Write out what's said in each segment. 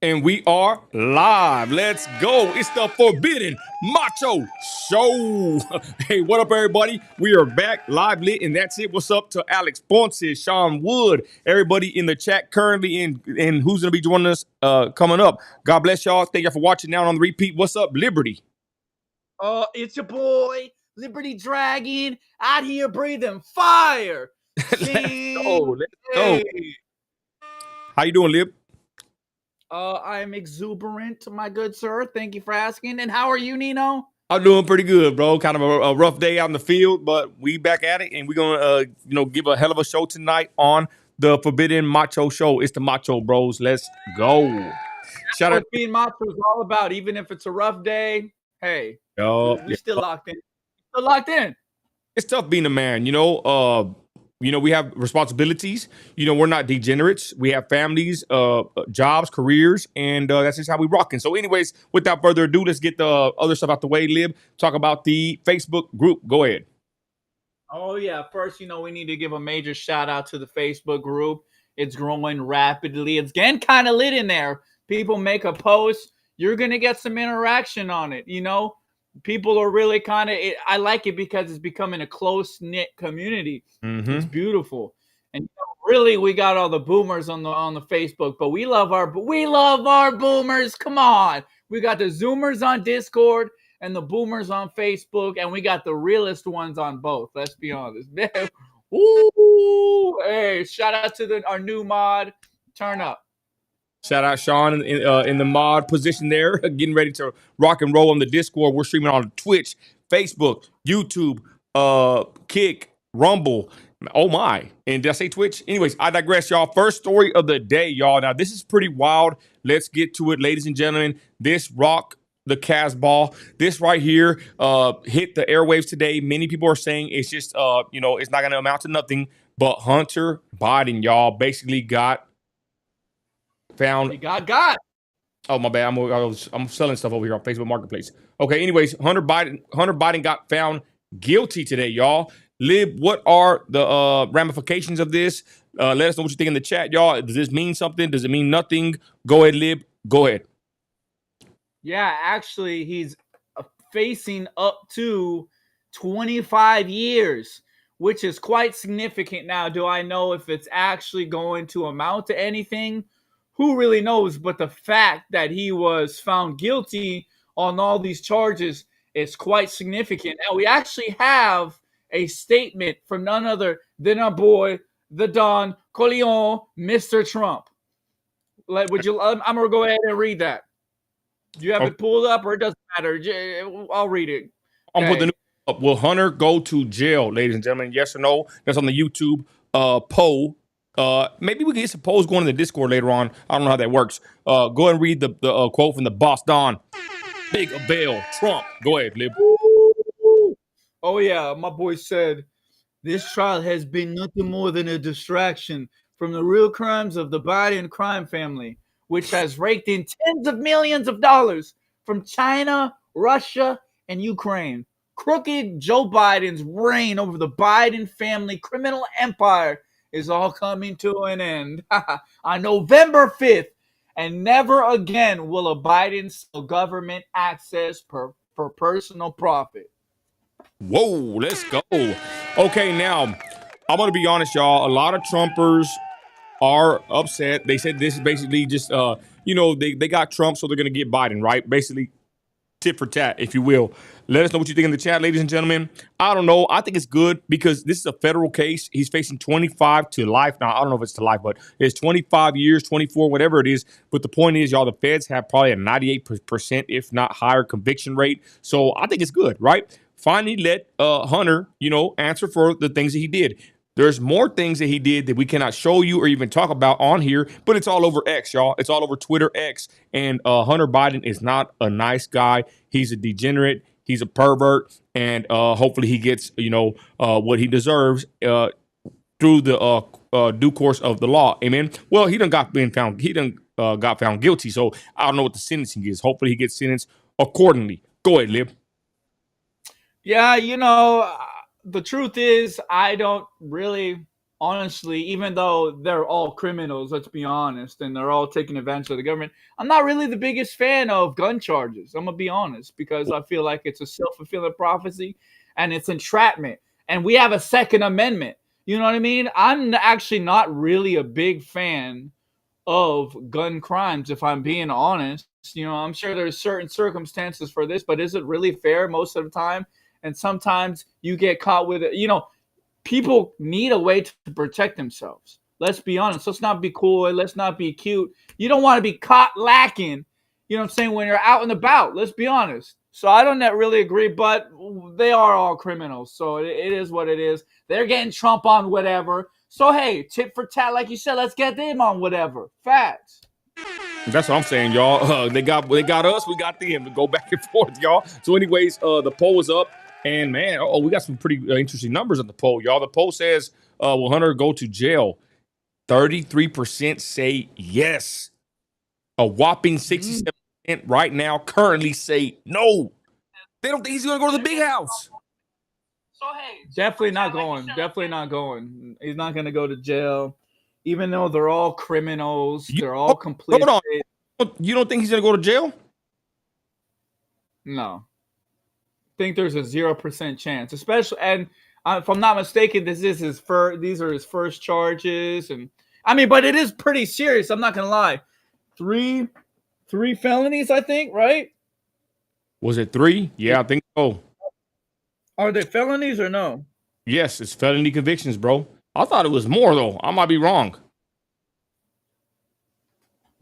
And we are live. Let's go. It's the Forbidden Macho Show. Hey, what up, everybody? We are back live lit, and that's it. What's up to Alex Ponce, Sean Wood, everybody in the chat currently, and who's going to be joining us coming up. God bless y'all. Thank y'all for watching now on the repeat. What's up, Liberty? It's your boy, Liberty Dragon, out here breathing fire. Let's go. Let's go. How you doing, Lib? I'm exuberant, my good sir. Thank you for asking. And how are you, Nino? I'm doing pretty good, bro. Kind of a rough day out in the field, but we back at it, and we're gonna give a hell of a show tonight on the Forbidden Macho Show. It's the Macho Bros. Let's go. Shout out. Being macho is all about. Even if it's a rough day, hey, we still locked in. Still locked in. It's tough being a man, we have responsibilities. We're not degenerates. We have families, jobs, careers, and that's just how we rocking. So anyways, without further ado, let's get the other stuff out the way, Lib. Talk about the Facebook group. Go ahead. Oh, yeah. First, we need to give a major shout out to the Facebook group. It's growing rapidly. It's getting kind of lit in there. People make a post. You're going to get some interaction on it, People are really kind of, I like it because it's becoming a close-knit community. Mm-hmm. It's beautiful. And really, we got all the boomers on the Facebook, but we love our boomers. Come on. We got the Zoomers on Discord and the boomers on Facebook, and we got the realest ones on both. Let's be honest. Ooh, hey, shout out to our new mod. Turn up. Shout out Sean in the mod position there, getting ready to rock and roll on the Discord. We're streaming on Twitch, Facebook, YouTube, Kick, Rumble. Oh my. And did I say Twitch? Anyways, I digress, y'all. First story of the day, y'all. Now, this is pretty wild. Let's get to it, ladies and gentlemen. This rock the Casbah. This right here hit the airwaves today. Many people are saying it's just, it's not going to amount to nothing. But Hunter Biden, y'all, basically got found. He got. Oh, my bad. I'm selling stuff over here on Facebook Marketplace. Okay. Anyways, Hunter Biden got found guilty today, y'all. Lib, what are the ramifications of this? Let us know what you think in the chat, y'all. Does this mean something? Does it mean nothing? Go ahead, Lib. Go ahead. Yeah, actually, he's facing up to 25 years, which is quite significant. Now, do I know if it's actually going to amount to anything? Who really knows? But the fact that he was found guilty on all these charges is quite significant. Now, we actually have a statement from none other than our boy, the Don Corleone, Mr. Trump. I'm going to go ahead and read that. Do you have it pulled up, or it doesn't matter? I'll read it. I'm putting the new up. Will Hunter go to jail, ladies and gentlemen? Yes or no? That's on the YouTube poll. Maybe we can get some polls going in the Discord later on. I don't know how that works. Go ahead and read the quote from the boss, Don. Big Abel Trump. Go ahead, Lib. Oh, yeah. My boy said, this trial has been nothing more than a distraction from the real crimes of the Biden crime family, which has raked in tens of millions of dollars from China, Russia, and Ukraine. Crooked Joe Biden's reign over the Biden family criminal empire is all coming to an end on November 5th, and never again will a Biden sell government access for personal profit. Whoa, let's go. Okay, now, I'm going to be honest, y'all. A lot of Trumpers are upset. They said this is basically just, they got Trump, so they're going to get Biden, right? Basically, tit for tat, if you will. Let us know what you think in the chat, ladies and gentlemen. I don't know. I think it's good because this is a federal case. He's facing 25 to life. Now, I don't know if it's to life, but it's 25 years, 24, whatever it is. But the point is, y'all, the feds have probably a 98%, if not higher, conviction rate. So I think it's good, right? Finally, let Hunter, answer for the things that he did. There's more things that he did that we cannot show you or even talk about on here, but it's all over X, y'all. It's all over Twitter X. And Hunter Biden is not a nice guy. He's a degenerate. He's a pervert. And hopefully he gets, what he deserves through the due course of the law. Amen. Well, he got found guilty. So I don't know what the sentencing is. Hopefully he gets sentenced accordingly. Go ahead, Lib. Yeah, the truth is, I don't really honestly, even though they're all criminals, let's be honest, and they're all taking advantage of the government, I'm not really the biggest fan of gun charges. I'm gonna be honest because I feel like it's a self-fulfilling prophecy and it's entrapment. And we have a Second Amendment. You know what I mean? I'm actually not really a big fan of gun crimes, if I'm being honest. You know, I'm sure there's certain circumstances for this, but is it really fair most of the time? And sometimes you get caught with it. You know, people need a way to protect themselves. Let's be honest. Let's not be cool. Let's not be cute. You don't want to be caught lacking, you know what I'm saying, when you're out and about. Let's be honest. So I don't really agree, but they are all criminals. So it is what it is. They're getting Trump on whatever. So, hey, tit for tat, like you said, let's get them on whatever. Facts. That's what I'm saying, y'all. They got us, we got them. We go back and forth, y'all. So, anyways, the poll is up, and man, we got some pretty interesting numbers on the poll, y'all. The poll says, "Will Hunter go to jail?" 33% say yes. A whopping 67% right now currently say no. They don't think he's gonna go to the big house. So hey, definitely not going. Definitely not going. He's not going to go to jail, even though they're all criminals. They're all complicit. Hold on. You don't think he's going to go to jail? No. I think there's a 0% chance, especially, and if I'm not mistaken, these are his first charges, and I mean, but it is pretty serious. I'm not going to lie. Three felonies, I think, right? Was it 3? Yeah, I think so. Are they felonies or no? Yes, it's felony convictions, bro. I thought it was more, though. I might be wrong.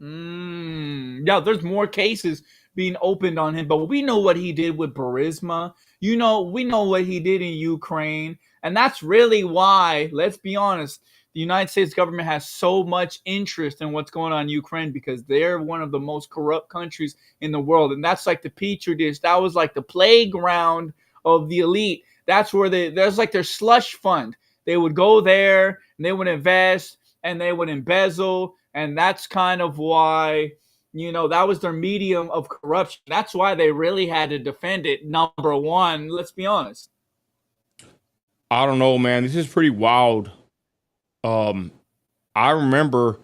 Yeah, there's more cases being opened on him, but we know what he did with Burisma. We know what he did in Ukraine, and that's really why, let's be honest, the United States government has so much interest in what's going on in Ukraine because they're one of the most corrupt countries in the world, and that's like the petri dish. That was like the playground of the elite. That's where there's like their slush fund. They would go there and they would invest and they would embezzle, and that's kind of why, that was their medium of corruption. That's why they really had to defend it. Number one, let's be honest. I don't know, man. This is pretty wild. I remember,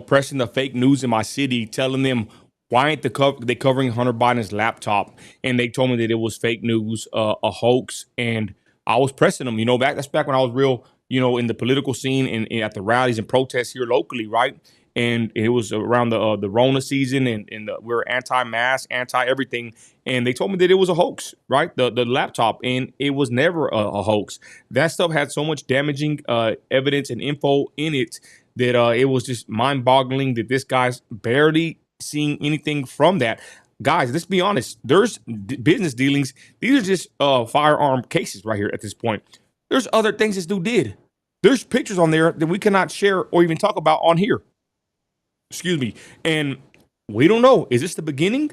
pressing the fake news in my city, telling them why ain't they covering Hunter Biden's laptop, and they told me that it was fake news, a hoax, and I was pressing them. That's back when I was real, in the political scene and at the rallies and protests here locally, right? And it was around the Rona season, and we were anti-mask, anti-everything, and they told me that it was a hoax, right? The laptop, and it was never a hoax. That stuff had so much damaging evidence and info in it that it was just mind-boggling that this guy's barely seeing anything from that. Guys, let's be honest. There's business dealings. These are just firearm cases right here at this point. There's other things this dude did. There's pictures on there that we cannot share or even talk about on here. Excuse me. And we don't know. Is this the beginning?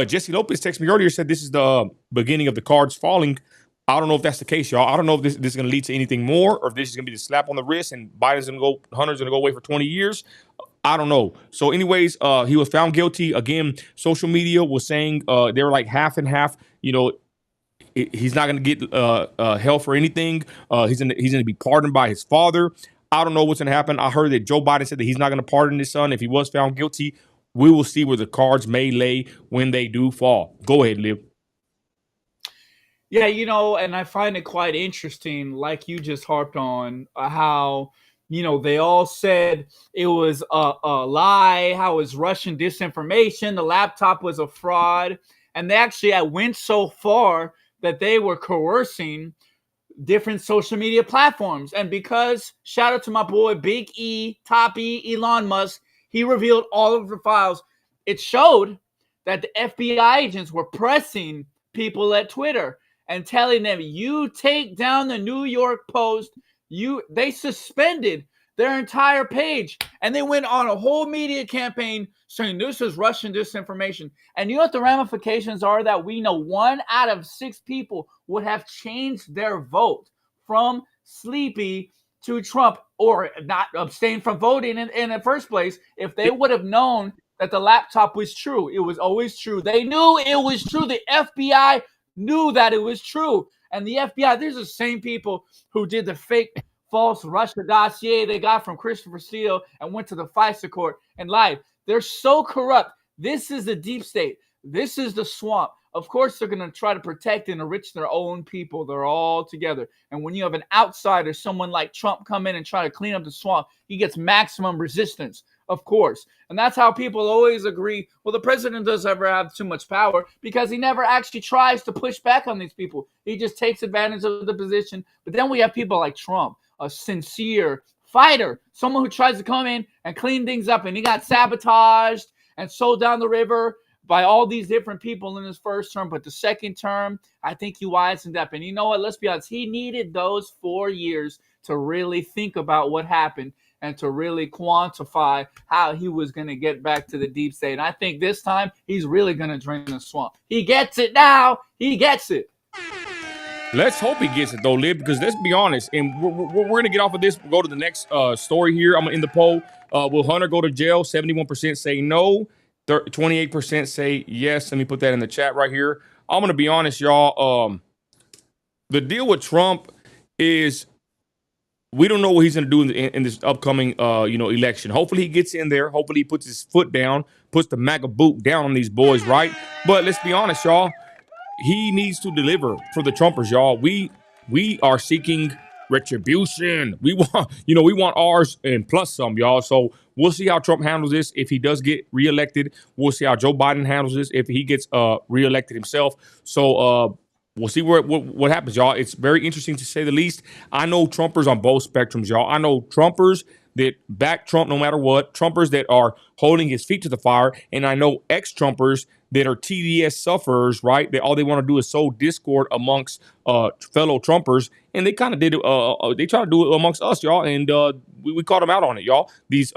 Jesse Lopez texted me earlier, said this is the beginning of the cards falling. I don't know if that's the case, y'all. I don't know if this is going to lead to anything more, or if this is going to be the slap on the wrist and Hunter's going to go away for 20 years. I don't know. So anyways, he was found guilty. Again, social media was saying they were like half and half. He's not going to get hell for anything. He's going to be pardoned by his father. I don't know what's going to happen. I heard that Joe Biden said that he's not going to pardon his son if he was found guilty. We will see where the cards may lay when they do fall. Go ahead, Liv. Yeah, and I find it quite interesting, like you just harped on, how, they all said it was a lie, how it was Russian disinformation, the laptop was a fraud, and they actually went so far that they were coercing different social media platforms. And because, shout out to my boy, Big E, Top E, Elon Musk, he revealed all of the files. It showed that the FBI agents were pressing people at Twitter and telling them, you take down the New York Post. They suspended their entire page, and they went on a whole media campaign saying this is Russian disinformation. And you know what the ramifications are? That we know 1 out of 6 people would have changed their vote from Sleepy to Trump, or not abstain from voting in the first place, if they would have known that the laptop was true. It was always true. They knew it was true. The FBI knew that it was true. And the FBI, these are the same people who did the fake false Russia dossier they got from Christopher Steele and went to the FISA court and lied. They're so corrupt. This is the deep state. This is the swamp. Of course, they're going to try to protect and enrich their own people. They're all together. And when you have an outsider, someone like Trump, come in and try to clean up the swamp, he gets maximum resistance, of course. And that's how people always agree, well, the president doesn't ever have too much power, because he never actually tries to push back on these people. He just takes advantage of the position. But then we have people like Trump, a sincere fighter, someone who tries to come in and clean things up, and he got sabotaged and sold down the river by all these different people in his first term. But the second term, I think he wisened up. And you know what? Let's be honest. He needed those 4 years to really think about what happened and to really quantify how he was going to get back to the deep state. And I think this time he's really going to drain the swamp. He gets it now. He gets it. Let's hope he gets it, though, Lib, because let's be honest. And we're going to get off of this. We'll go to the next story here. I'm in the poll. Will Hunter go to jail? 71% say no. 28% say yes. Let me put that in the chat right here. I'm going to be honest, y'all. The deal with Trump is we don't know what he's going to do in this upcoming, election. Hopefully he gets in there. Hopefully he puts his foot down, puts the MAGA boot down on these boys, right? But let's be honest, y'all. He needs to deliver for the Trumpers, y'all. We are seeking retribution. We want ours and plus some, y'all. So we'll see how Trump handles this. If he does get reelected, we'll see how Joe Biden handles this if he gets reelected himself. So we'll see what happens, y'all. It's very interesting to say the least. I know Trumpers on both spectrums, y'all. I know Trumpers that back Trump no matter what, Trumpers that are holding his feet to the fire, and I know ex-Trumpers that are TDS sufferers, right? That all they want to do is sow discord amongst fellow Trumpers, and they kind of did it. They try to do it amongst us, y'all, and we caught them out on it, y'all. These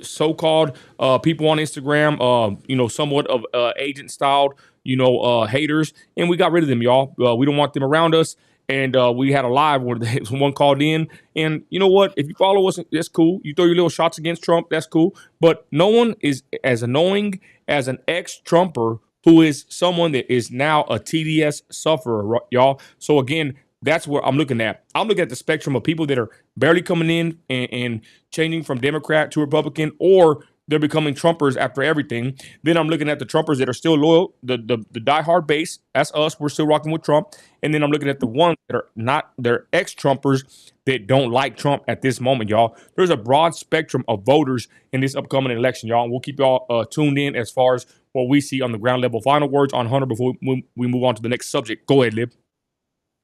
so-called people on Instagram, somewhat of agent-styled, haters, and we got rid of them, y'all. We don't want them around us. And we had a live where someone called in. And you know what? If you follow us, that's cool. You throw your little shots against Trump, that's cool. But no one is as annoying as an ex-Trumper who is someone that is now a TDS sufferer, y'all. So again, that's what I'm looking at. I'm looking at the spectrum of people that are barely coming in and changing from Democrat to Republican, or they're becoming Trumpers after everything. Then I'm looking at the Trumpers that are still loyal, the diehard base. That's us. We're still rocking with Trump. And then I'm looking at the ones that are not, they're ex-Trumpers that don't like Trump at this moment, y'all. There's a broad spectrum of voters in this upcoming election, y'all. And we'll keep y'all tuned in as far as what we see on the ground level. Final words on Hunter before we move on to the next subject. Go ahead, Lib.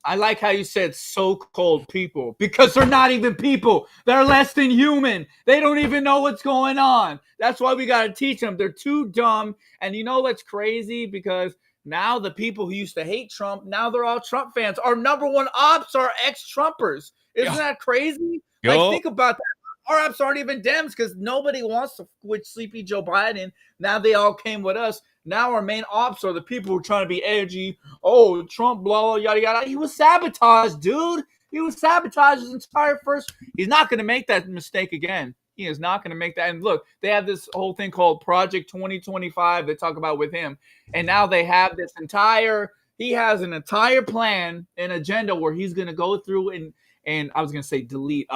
I like how you said so-called people, because they're not even people. They're less than human. They don't even know what's going on. That's why we got to teach them. They're too dumb. And you know what's crazy? Because now the people who used to hate Trump, now they're all Trump fans. Our number one ops are ex-Trumpers. Isn't that crazy? Like, think about that. Our ops aren't even Dems because nobody wants to quit sleepy Joe Biden. Now they all came with us. Now our main ops are the people who are trying to be edgy. Oh, Trump, blah, blah, yada, yada. He was sabotaged, dude. He was sabotaged his entire first. He's not going to make that mistake again. He is not going to make that. And look, they have this whole thing called Project 2025 they talk about with him. And now they have this he has an entire plan and agenda where he's going to go through and I was going to say delete,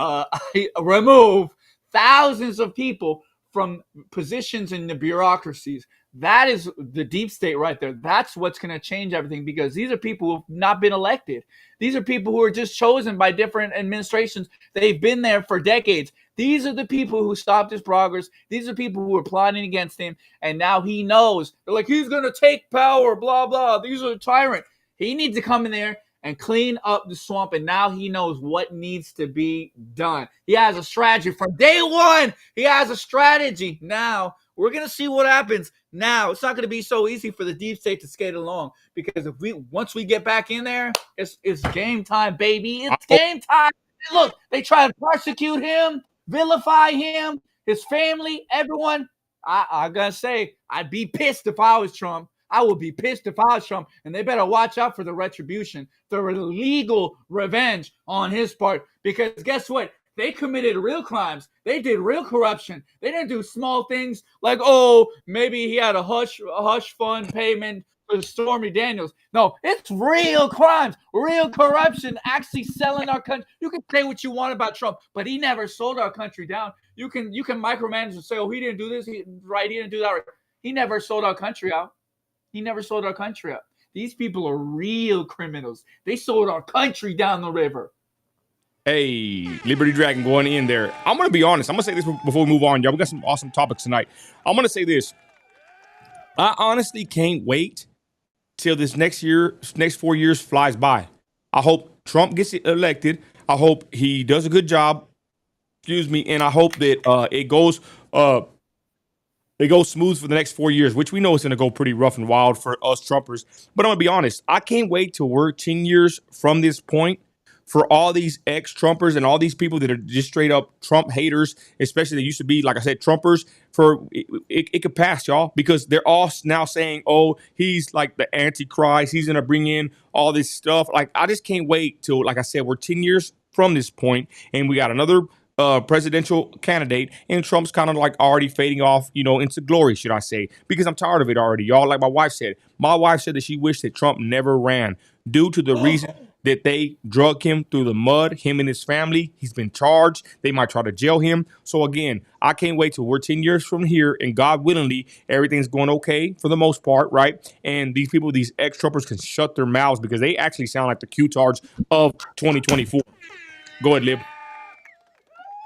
remove thousands of people from positions in the bureaucracies. That is the deep state right there. That's what's going to change everything, because these are people who have not been elected. These are people who are just chosen by different administrations. They've been there for decades. These are the people who stopped his progress. These are people who are plotting against him. And now he knows. They're like, he's going to take power, blah, blah. These are a tyrant. He needs to come in there and clean up the swamp, and now he knows what needs to be done. He has a strategy from day one. He has a strategy. Now, we're going to see what happens. Now, it's not going to be so easy for the deep state to skate along, because once we get back in there, it's game time, baby. It's game time. And look, they try to prosecute him, vilify him, his family, everyone. I got to say, I'd be pissed if I was Trump. I would be pissed if I was Trump, and they better watch out for the retribution, the legal revenge on his part, because guess what? They committed real crimes. They did real corruption. They didn't do small things like, oh, maybe he had a hush fund payment for Stormy Daniels. No, it's real crimes, real corruption, actually selling our country. You can say what you want about Trump, but he never sold our country down. You can micromanage and say, oh, he didn't do this, he didn't do that right. He never sold our country out. He never sold our country out. These people are real criminals. They sold our country down the river. Hey, Liberty Dragon going in there. I'm going to be honest. I'm going to say this before we move on, y'all. We got some awesome topics tonight. I'm going to say this. I honestly can't wait till this next 4 years flies by. I hope Trump gets elected. I hope he does a good job. Excuse me. And I hope that it goes smooth for the next 4 years, which we know is going to go pretty rough and wild for us Trumpers. But I'm going to be honest. I can't wait till we're 10 years from this point for all these ex-Trumpers and all these people that are just straight up Trump haters, especially they used to be, like I said, Trumpers, for it could pass, y'all, because they're all now saying, oh, he's like the Antichrist. He's going to bring in all this stuff. Like, I just can't wait till, like I said, we're 10 years from this point and we got another presidential candidate and Trump's kind of like already fading off, into glory, should I say, because I'm tired of it already, y'all. Like my wife said that she wished that Trump never ran due to the reason that they drug him through the mud, him and his family. He's been charged. They might try to jail him. So again, I can't wait till we're 10 years from here and God willingly, everything's going okay for the most part, right? And these people, these ex-Trumpers can shut their mouths because they actually sound like the Q-tards of 2024. Go ahead, Lib.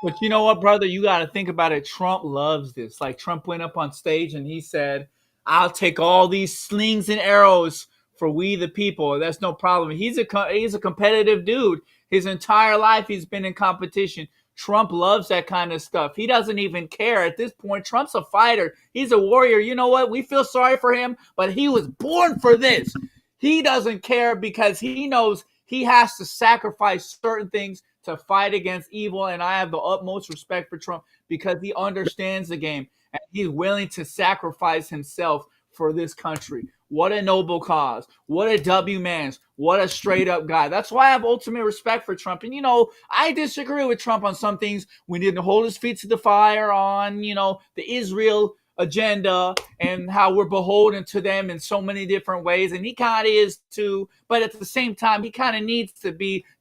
But you know what, brother? You got to think about it. Trump loves this. Like Trump went up on stage and he said, I'll take all these slings and arrows for we the people. That's no problem. He's a competitive dude. His entire life he's been in competition. Trump loves that kind of stuff. He doesn't even care at this point. Trump's a fighter. He's a warrior. You know what? We feel sorry for him, but he was born for this. He doesn't care because he knows he has to sacrifice certain things to fight against evil. And I have the utmost respect for Trump because he understands the game and he's willing to sacrifice himself for this country. What a noble cause. What a W-mans. What a straight up guy. That's why I have ultimate respect for Trump. And, I disagree with Trump on some things. We need to hold his feet to the fire on, the Israel agenda and how we're beholden to them in so many different ways. And he kind of is too. But at the same time, he kind of needs to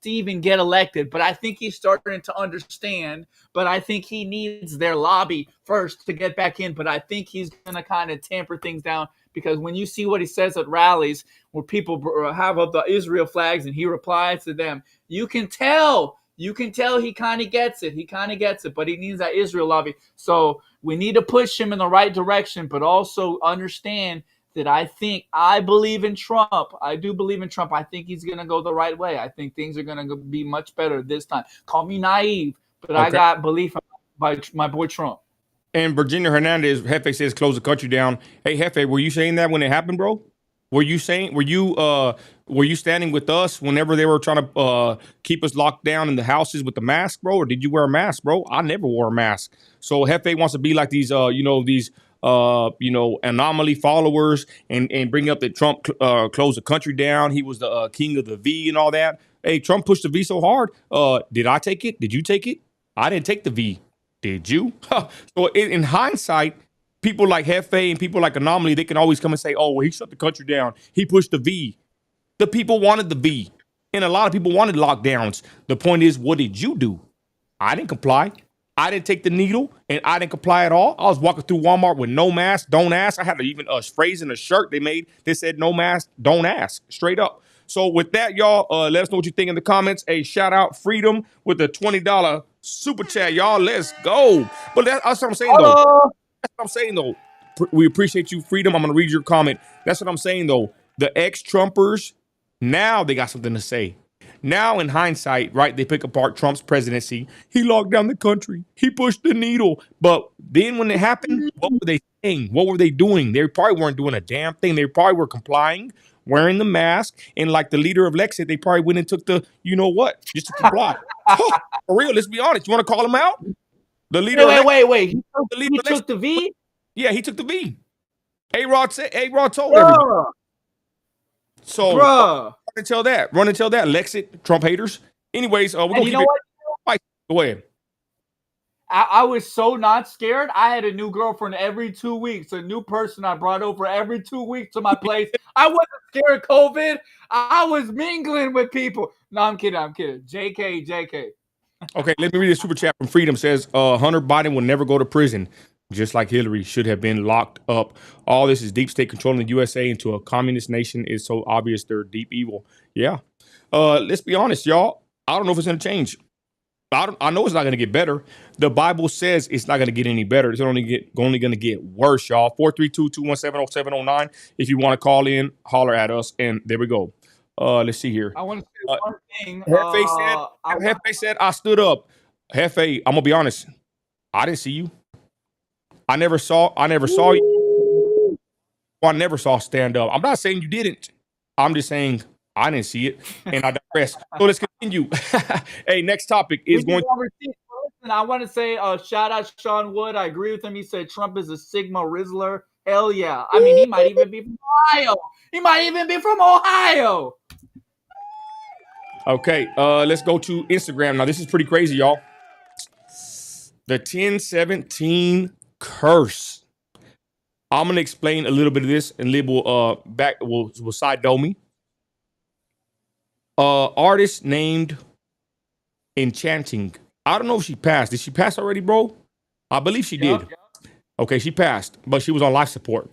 even get elected. But I think he's starting to understand. But I think he needs their lobby first to get back in. But I think he's going to kind of tamper things down. Because when you see what he says at rallies where people have up the Israel flags and he replies to them, you can tell he kind of gets it. But he needs that Israel lobby. So we need to push him in the right direction, but also understand that I believe in Trump. I do believe in Trump. I think he's going to go the right way. I think things are going to be much better this time. Call me naive, but okay. I got belief by my boy Trump. And Virginia Hernandez, Hefe says, close the country down. Hey, Hefe, were you saying that when it happened, bro? Were you standing with us whenever they were trying to keep us locked down in the houses with the mask, bro? Or did you wear a mask, bro? I never wore a mask. So Hefe wants to be like these, anomaly followers and bring up that Trump closed the country down. He was the king of the V and all that. Hey, Trump pushed the V so hard. Did I take it? Did you take it? I didn't take the V. Did you? So in hindsight, people like Hefe and people like Anomaly, they can always come and say, oh, well, he shut the country down. He pushed the V. The people wanted the V. And a lot of people wanted lockdowns. The point is, what did you do? I didn't comply. I didn't take the needle, and I didn't comply at all. I was walking through Walmart with no mask, don't ask. I had even a phrase in a shirt they made that said no mask, don't ask, straight up. So with that, y'all, let us know what you think in the comments. A shout out Freedom with the $20 super chat, y'all. Let's go. But that's what I'm saying, though. That's what I'm saying, though. We appreciate you, Freedom. I'm going to read your comment. That's what I'm saying, though. The ex-Trumpers, now they got something to say. Now, in hindsight, right, they pick apart Trump's presidency. He locked down the country. He pushed the needle. But then when it happened, what were they saying? What were they doing? They probably weren't doing a damn thing. They probably were complying, wearing the mask. And like the leader of Lex said, they probably went and took the, just to comply. For real, let's be honest. You want to call him out? The leader. Wait. He took the V? Yeah, he took the V. A-Rod told everybody. So run and tell that. Lexit, Trump haters. Anyways, we're gonna keep it. Go ahead. I was so not scared. I had a new girlfriend every 2 weeks, a new person I brought over every 2 weeks to my place. I wasn't scared of COVID. I was mingling with people. No, I'm kidding. I'm kidding. JK, JK. Okay, let me read a super chat from Freedom. Says Hunter Biden will never go to prison, just like Hillary should have been locked up. All this is deep state controlling the USA into a communist nation. Is so obvious they're deep evil. Yeah. Let's be honest, y'all. I don't know if it's gonna change. I know it's not going to get better. The Bible says it's not going to get any better. It's only going to get worse, y'all. 432-217-0709. If you want to call in, holler at us. And there we go. Let's see here. I want to say one thing. Hefe said, I stood up. Hefe, I'm going to be honest. I didn't see you. I never saw you. I never saw stand up. I'm not saying you didn't. I'm just saying I didn't see it, and I digress. So let's continue. Hey, next topic is going. Listen, I want to say shout out Sean Wood. I agree with him. He said Trump is a Sigma Rizzler. Hell yeah. I mean, he might even be from Ohio. Okay, let's go to Instagram. Now, this is pretty crazy, y'all. The 1017 curse. I'm going to explain a little bit of this, and Lib will side dome me. Artist named Enchanting. I don't know if she passed. Did she pass already, bro? I believe she did. Yep. Okay, she passed, but she was on life support.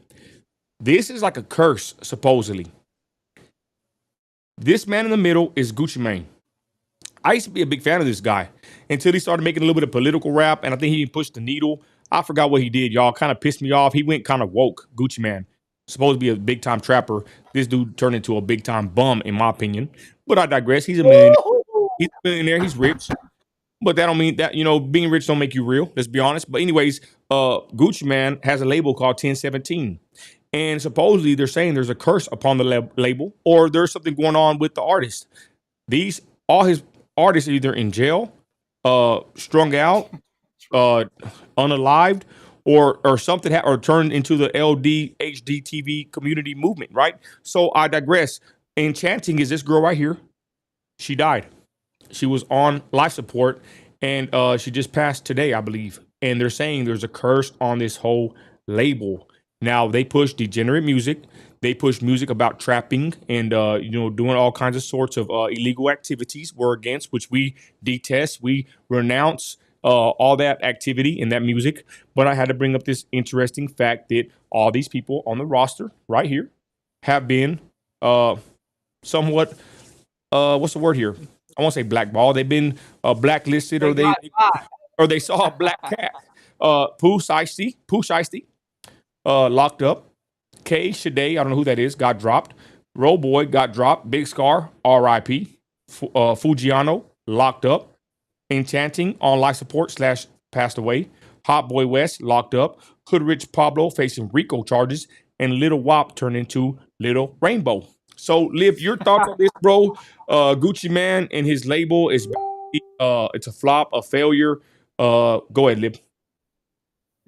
This is like a curse, supposedly. This man in the middle is Gucci Mane. I used to be a big fan of this guy until he started making a little bit of political rap, and I think he pushed the needle. I forgot what he did, y'all. Kind of pissed me off. He went kind of woke, Gucci Mane. Supposed to be a big time trapper. This dude turned into a big time bum, in my opinion. But I digress. He's a millionaire. He's a millionaire. He's rich. But that don't mean that, being rich don't make you real. Let's be honest. But anyways, Gucci Mane has a label called 1017. And supposedly they're saying there's a curse upon the label, or there's something going on with the artist. All his artists are either in jail, strung out, unalived, or something, or turned into the LD HD TV community movement, right? So I digress. Enchanting is this girl right here. She died. She was on life support, and she just passed today, I believe. And they're saying there's a curse on this whole label. Now, they push degenerate music. They push music about trapping and, doing all kinds of sorts of illegal activities we're against, which we detest. We renounce all that activity and that music. But I had to bring up this interesting fact that all these people on the roster right here have been somewhat, what's the word here? I won't say blackballed. They've been blacklisted, or they saw a black cat. Pooh Shiesty, locked up. K Shade, I don't know who that is, got dropped. Roll Boy got dropped. Big Scar, R.I.P. Fujiano, locked up. Enchanting on life support / passed away. Hot Boy West, locked up. Hood Rich Pablo facing RICO charges. And Little Wop turned into Little Rainbow. So, Liv, your thoughts on this, bro? Gucci Mane and his label is it's a flop, a failure. Go ahead, Liv.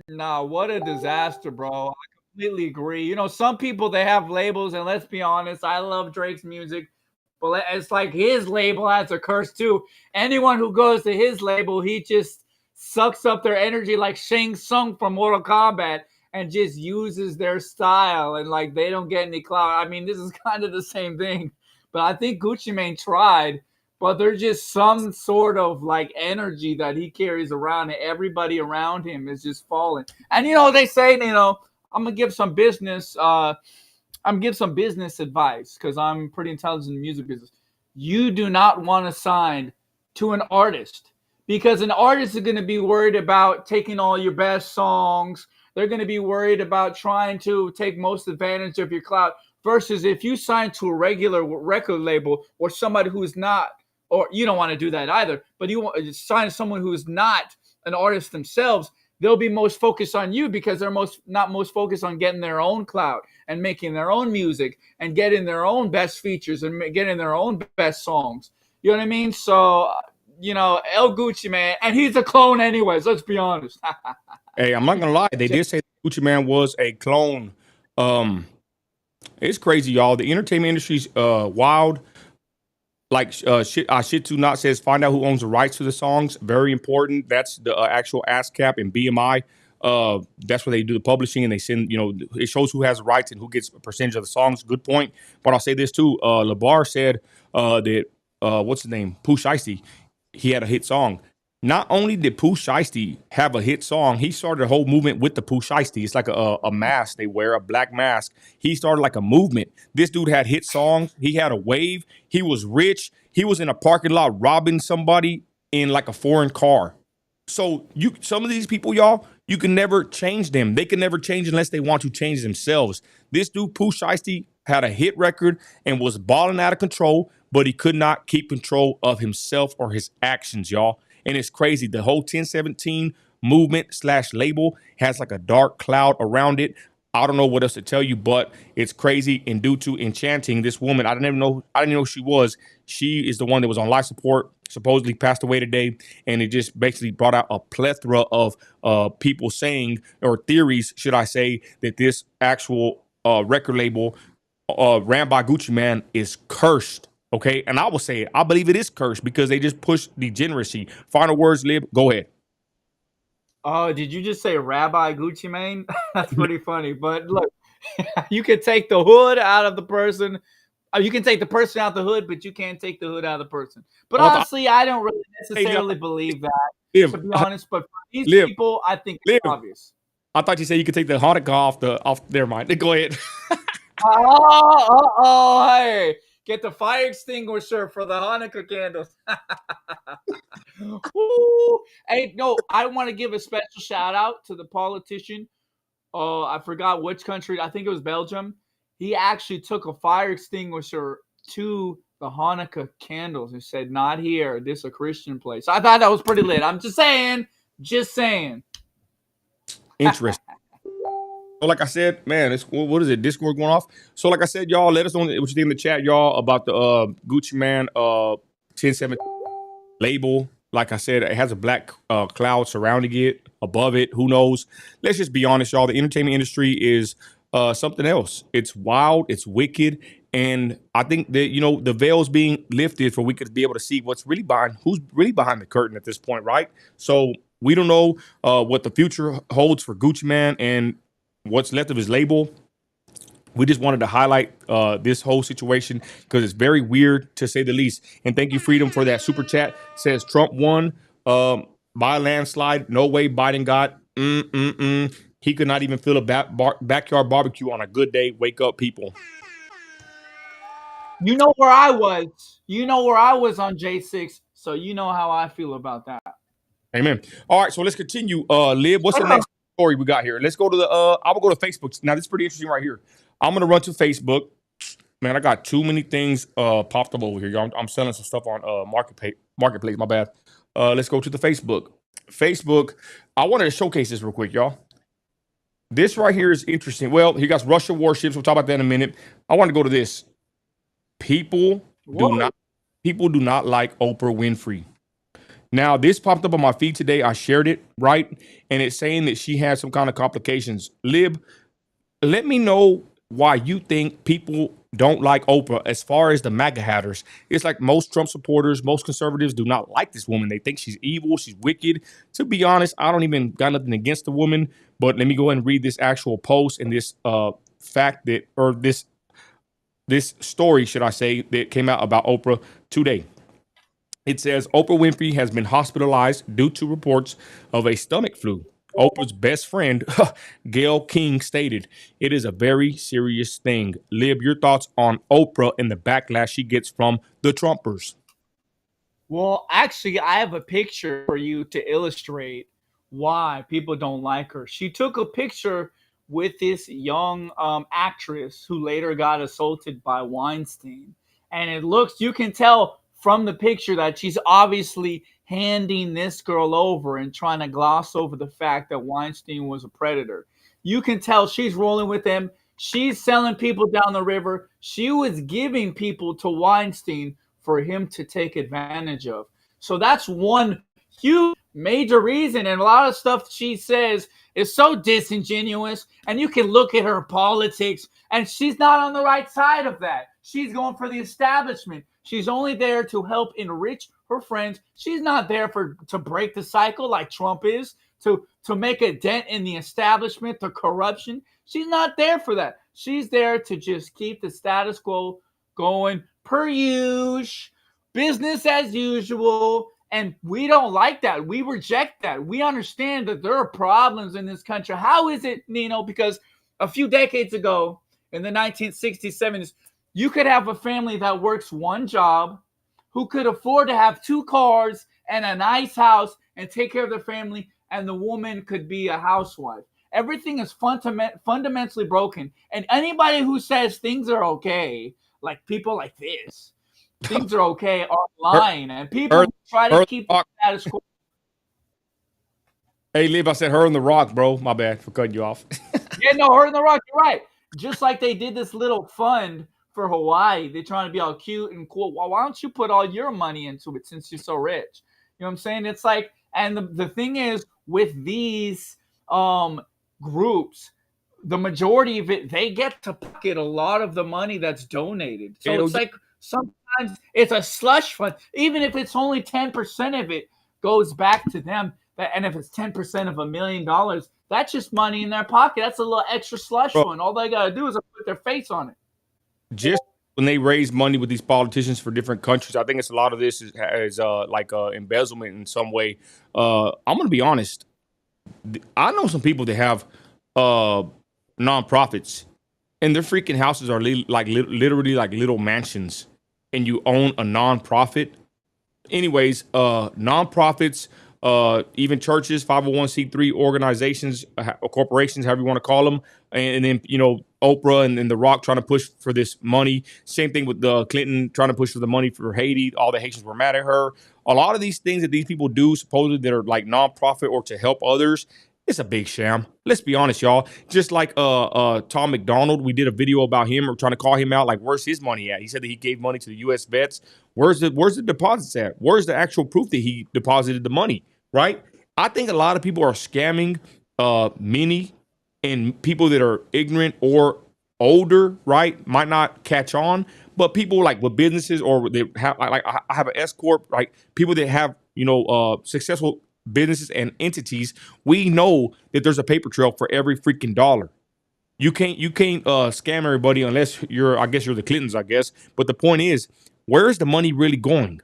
Nah, what a disaster, bro. I completely agree. Some people, they have labels, and let's be honest, I love Drake's music, but it's like his label has a curse too. Anyone who goes to his label, he just sucks up their energy like Shang Tsung from Mortal Kombat and just uses their style, and like they don't get any clout. I mean, this is kind of the same thing, but I think Gucci Mane tried, but there's just some sort of like energy that he carries around, and everybody around him is just falling. And they say, I'm gonna give some business advice because I'm pretty intelligent in the music business. You do not want to sign to an artist, because an artist is going to be worried about taking all your best songs. They're going to be worried about trying to take most advantage of your clout, versus if you sign to a regular record label or somebody who's not, or you don't want to do that either, but you want to sign someone who's not an artist themselves, they'll be most focused on you because they're not most focused on getting their own clout and making their own music and getting their own best features and getting their own best songs. You know what I mean? So, El Gucci Mane, and he's a clone anyways, let's be honest. Hey, I'm not going to lie. They did say Gucci Mane was a clone. It's crazy, y'all. The entertainment industry's wild. like shit to not says find out who owns the rights to the songs. Very important. That's the actual ASCAP and BMI. That's where they do the publishing and they send, it shows who has the rights and who gets a percentage of the songs. Good point. But I'll say this too. LeBar said that what's his name? Pooh Shiesty, he had a hit song. Not only did Pooh Shiesty have a hit song, he started a whole movement with the Pooh Shiesty. It's like a mask they wear, a black mask. He started like a movement. This dude had hit songs. He had a wave. He was rich. He was in a parking lot robbing somebody in like a foreign car. So some of these people, y'all, you can never change them. They can never change unless they want to change themselves. This dude, Pooh Shiesty, had a hit record and was balling out of control, but he could not keep control of himself or his actions, y'all. And it's crazy. The whole 1017 movement / label has like a dark cloud around it. I don't know what else to tell you, but it's crazy. And due to enchanting this woman, I didn't know who she was. She is the one that was on life support, supposedly passed away today. And it just basically brought out a plethora of people saying, or theories, should I say, that this actual record label ran by Gucci Man is cursed. Okay, and I will say it. I believe it is cursed because they just push degeneracy. Final words, Lib. Go ahead. Oh, did you just say Rabbi Gucci Mane? That's pretty funny. But look, you can take the hood out of the person. You can take the person out the hood, but you can't take the hood out of the person. But honestly, I don't really necessarily believe that, to be honest. But for these people, I think it's obvious. I thought you said you could take the Hanukkah off their mind. Go ahead. Hey. Get the fire extinguisher for the Hanukkah candles. Hey, no, I want to give a special shout out to the politician. Oh, I forgot which country. I think it was Belgium. He actually took a fire extinguisher to the Hanukkah candles and said, "Not here. This is a Christian place." I thought that was pretty lit. I'm just saying. Interesting. So like I said, man, what is it? Discord going off. So like I said, y'all, let us know what you think in the chat, y'all, about the Gucci Man 1017 label. Like I said, it has a black cloud surrounding it, above it. Who knows? Let's just be honest, y'all. The entertainment industry is something else. It's wild. It's wicked. And I think that, the veil's being lifted for we could be able to see who's really behind the curtain at this point, right? So we don't know what the future holds for Gucci Man and what's left of his label. We just wanted to highlight this whole situation because it's very weird to say the least. And thank you, Freedom, for that super chat. Says Trump won by a landslide. No way Biden got. He could not even fill a backyard barbecue on a good day. Wake up, people. You know where I was. You know where I was on J6. So you know how I feel about that. Amen. All right, so let's continue. Lib, what's the next story we got here? Let's go to I will go to Facebook. Now, this is pretty interesting right here. I'm going to run to Facebook. Man, I got too many things popped up over here. Y'all. I'm selling some stuff on Marketplace. My bad. Let's go to the Facebook. Facebook, I wanted to showcase this real quick, y'all. This right here is interesting. Well, he got Russia warships. We'll talk about that in a minute. I want to go to this. People do not like Oprah Winfrey. Now, this popped up on my feed today. I shared it, right? And it's saying that she had some kind of complications. Lib, let me know why you think people don't like Oprah as far as the MAGA hatters. It's like most Trump supporters, most conservatives do not like this woman. They think she's evil, she's wicked. To be honest, I don't even got nothing against the woman, but let me go ahead and read this actual post and this fact that, or this story, should I say, that came out about Oprah today. It says Oprah Winfrey has been hospitalized due to reports of a stomach flu. Oprah's best friend, Gayle King, stated, "It is a very serious thing." Lib, your thoughts on Oprah and the backlash she gets from the Trumpers? Well, actually, I have a picture for you to illustrate why people don't like her. She took a picture with this young actress who later got assaulted by Weinstein. And you can tell from the picture that she's obviously handing this girl over and trying to gloss over the fact that Weinstein was a predator. You can tell she's rolling with him. She's selling people down the river. She was giving people to Weinstein for him to take advantage of. So that's one huge major reason. And a lot of stuff she says is so disingenuous. And you can look at her politics and she's not on the right side of that. She's going for the establishment. She's only there to help enrich her friends. She's not there to break the cycle like Trump is, to make a dent in the establishment, the corruption. She's not there for that. She's there to just keep the status quo going per usual, business as usual. And we don't like that. We reject that. We understand that there are problems in this country. How is it, Nino? Because a few decades ago, in the 1960s, 70s, you could have a family that works one job, who could afford to have 2 cars and a nice house and take care of their family, and the woman could be a housewife. Everything is fundamentally broken. And anybody who says things are okay, like people like this, things are okay, are lying. And people try to keep the status quo. Hey, Lib, I said her and the Rock, bro. My bad for cutting you off. Yeah, no, her and the Rock, you're right. Just like they did this little fund for Hawaii. They're trying to be all cute and cool. Well, why don't you put all your money into it since you're so rich? You know what I'm saying? It's like, and the thing is, with these groups, the majority of it, they get to pocket a lot of the money that's donated. So it's like sometimes it's a slush fund. Even if it's only 10% of it goes back to them. And if it's 10% of $1 million, that's just money in their pocket. That's a little extra slush fund. All they got to do is put their face on it. Just when they raise money with these politicians for different countries, I think it's a lot of this is like embezzlement in some way. I'm going to be honest. I know some people that have nonprofits, and their freaking houses are literally like little mansions, and you own a nonprofit. Anyways, nonprofits, even churches, 501c3 organizations, corporations, however you want to call them, and then Oprah and The Rock trying to push for this money. Same thing with Clinton trying to push for the money for Haiti. All the Haitians were mad at her. A lot of these things that these people do, supposedly that are like nonprofit or to help others, it's a big sham. Let's be honest, y'all. Just like Tom McDonald, we did a video about him or trying to call him out. Like, where's his money at? He said that he gave money to the U.S. vets. Where's the deposits at? Where's the actual proof that he deposited the money? Right? I think a lot of people are scamming many, and people that are ignorant or older, right, might not catch on. But people like with businesses or they have like I have an S corp, right? People that have successful businesses and entities, we know that there's a paper trail for every freaking dollar. You can't scam everybody unless you're the Clintons, I guess. But the point is, where is the money really going?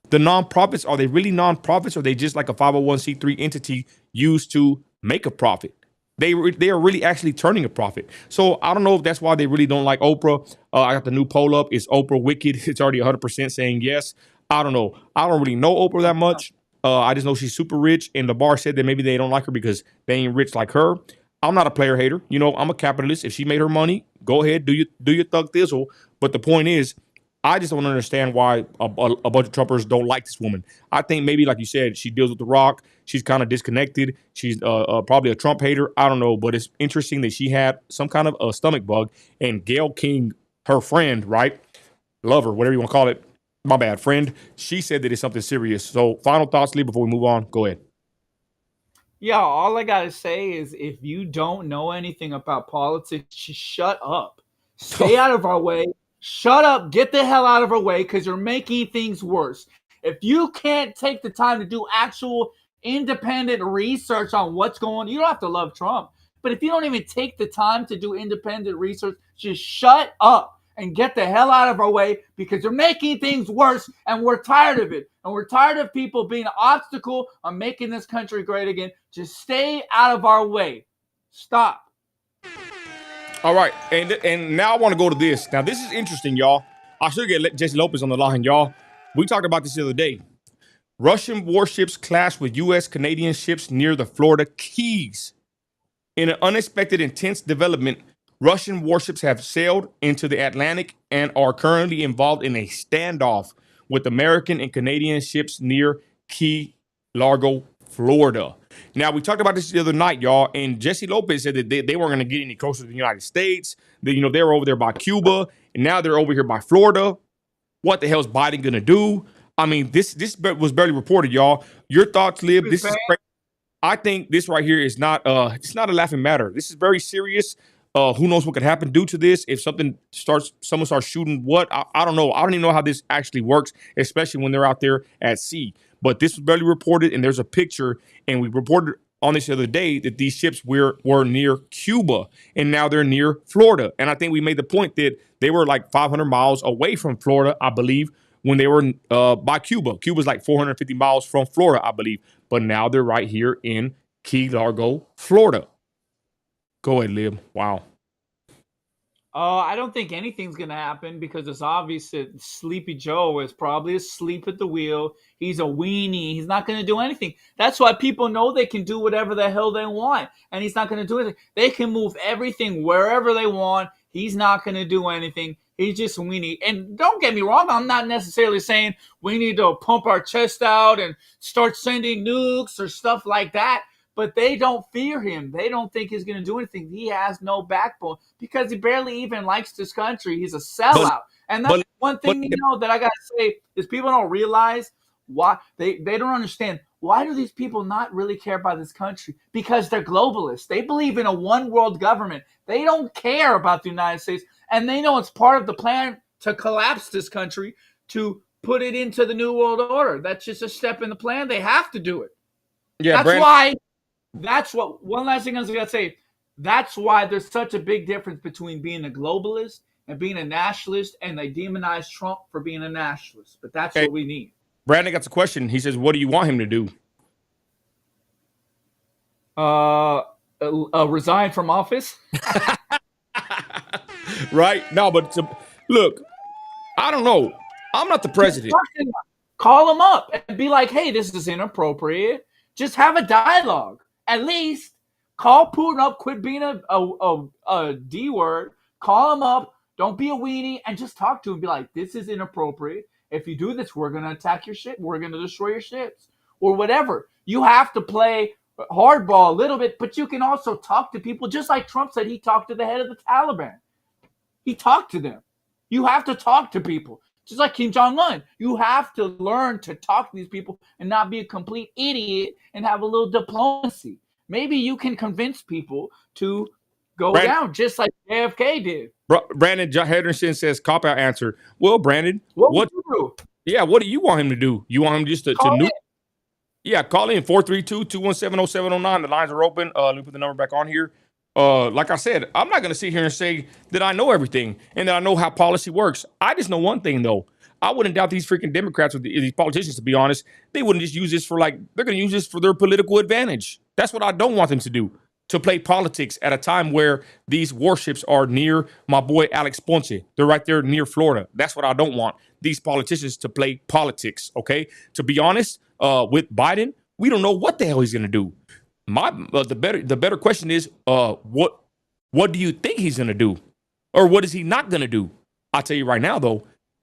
The nonprofits, are they really nonprofits, or are they just like a 501c3 entity used to make a profit? They are really actually turning a profit. So I don't know if that's why they really don't like Oprah. I got the new poll up. Is Oprah wicked? It's already 100% saying yes. I don't know. I don't really know Oprah that much. I just know she's super rich, and the bar said that maybe they don't like her because they ain't rich like her. I'm not a player hater. I'm a capitalist. If she made her money, go ahead, do your thug thizzle. But the point is, I just don't understand why a bunch of Trumpers don't like this woman. I think maybe, like you said, she deals with The Rock. She's kind of disconnected. She's probably a Trump hater. I don't know. But it's interesting that she had some kind of a stomach bug. And Gayle King, her friend, right? Lover, whatever you want to call it. My bad, friend. She said that it's something serious. So final thoughts, Lee, before we move on. Go ahead. Yeah, all I got to say is if you don't know anything about politics, just shut up. Stay out of our way. Shut up, get the hell out of our way, because you're making things worse. If you can't take the time to do actual independent research on what's going on, you don't have to love Trump. But if you don't even take the time to do independent research, just shut up and get the hell out of our way, because you're making things worse, and we're tired of it. And we're tired of people being an obstacle on making this country great again. Just stay out of our way. Stop. All right, and now I want to go to this. Now, this is interesting, y'all. I should get Jesse Lopez on the line, y'all. We talked about this the other day. Russian warships clash with U.S. Canadian ships near the Florida Keys. In an unexpected intense development, Russian warships have sailed into the Atlantic and are currently involved in a standoff with American and Canadian ships near Key Largo, Florida. Now, we talked about this the other night, y'all, and Jesse Lopez said that they weren't going to get any closer to the United States. They were over there by Cuba, and now they're over here by Florida. What the hell is Biden going to do? I mean, this was barely reported, y'all. Your thoughts, Lib? This is crazy. I think this right here is not it's not a laughing matter. This is very serious. Who knows what could happen due to this? If someone starts shooting what? I don't know. I don't even know how this actually works, especially when they're out there at sea. But this was barely reported, and there's a picture, and we reported on this the other day that these ships were near Cuba, and now they're near Florida. And I think we made the point that they were like 500 miles away from Florida, I believe, when they were by Cuba. Cuba's like 450 miles from Florida, I believe. But now they're right here in Key Largo, Florida. Go ahead, Lib. Wow. I don't think anything's going to happen because it's obvious that Sleepy Joe is probably asleep at the wheel. He's a weenie. He's not going to do anything. That's why people know they can do whatever the hell they want, and he's not going to do anything. They can move everything wherever they want. He's not going to do anything. He's just a weenie. And don't get me wrong, I'm not necessarily saying we need to pump our chest out and start sending nukes or stuff like that. But they don't fear him. They don't think he's going to do anything. He has no backbone because he barely even likes this country. He's a sellout. And that's one thing that I got to say is people don't realize why they don't understand. Why do these people not really care about this country? Because they're globalists. They believe in a one world government. They don't care about the United States. And they know it's part of the plan to collapse this country, to put it into the New World Order. That's just a step in the plan. They have to do it. Yeah, that's what one last thing I was going to say. That's why there's such a big difference between being a globalist and being a nationalist, and they demonize Trump for being a nationalist. But that's what we need. Brandon got a question. He says, what do you want him to do? Resign from office. Right? No, but look, I don't know. I'm not the president. Call him up and be like, hey, this is inappropriate. Just have a dialogue. At least call Putin up. Quit being a D word. Call him up. Don't be a weenie and just talk to him. Be like, this is inappropriate. If you do this, we're going to attack your ship. We're going to destroy your ships or whatever. You have to play hardball a little bit, but you can also talk to people just like Trump said he talked to the head of the Taliban. He talked to them. You have to talk to people. Just like Kim Jong-un. You have to learn to talk to these people and not be a complete idiot and have a little diplomacy. Maybe you can convince people to go down just like JFK did. Brandon Henderson says, cop out answer. Well, Brandon, what do you do? Yeah, what do you want him to do? You want him just to nuke? Yeah, call in 432-217-0709. The lines are open. Let me put the number back on here. Like I said, I'm not going to sit here and say that I know everything and that I know how policy works. I just know one thing, though. I wouldn't doubt these freaking Democrats or these politicians, to be honest. They wouldn't just use this for they're going to use this for their political advantage. That's what I don't want them to do, to play politics at a time where these warships are near my boy Alex Ponce. They're right there near Florida. That's what I don't want, these politicians to play politics, okay? To be honest, with Biden, we don't know what the hell he's going to do. The better question is, what do you think he's going to do? Or what is he not going to do? I'll tell you right now, though,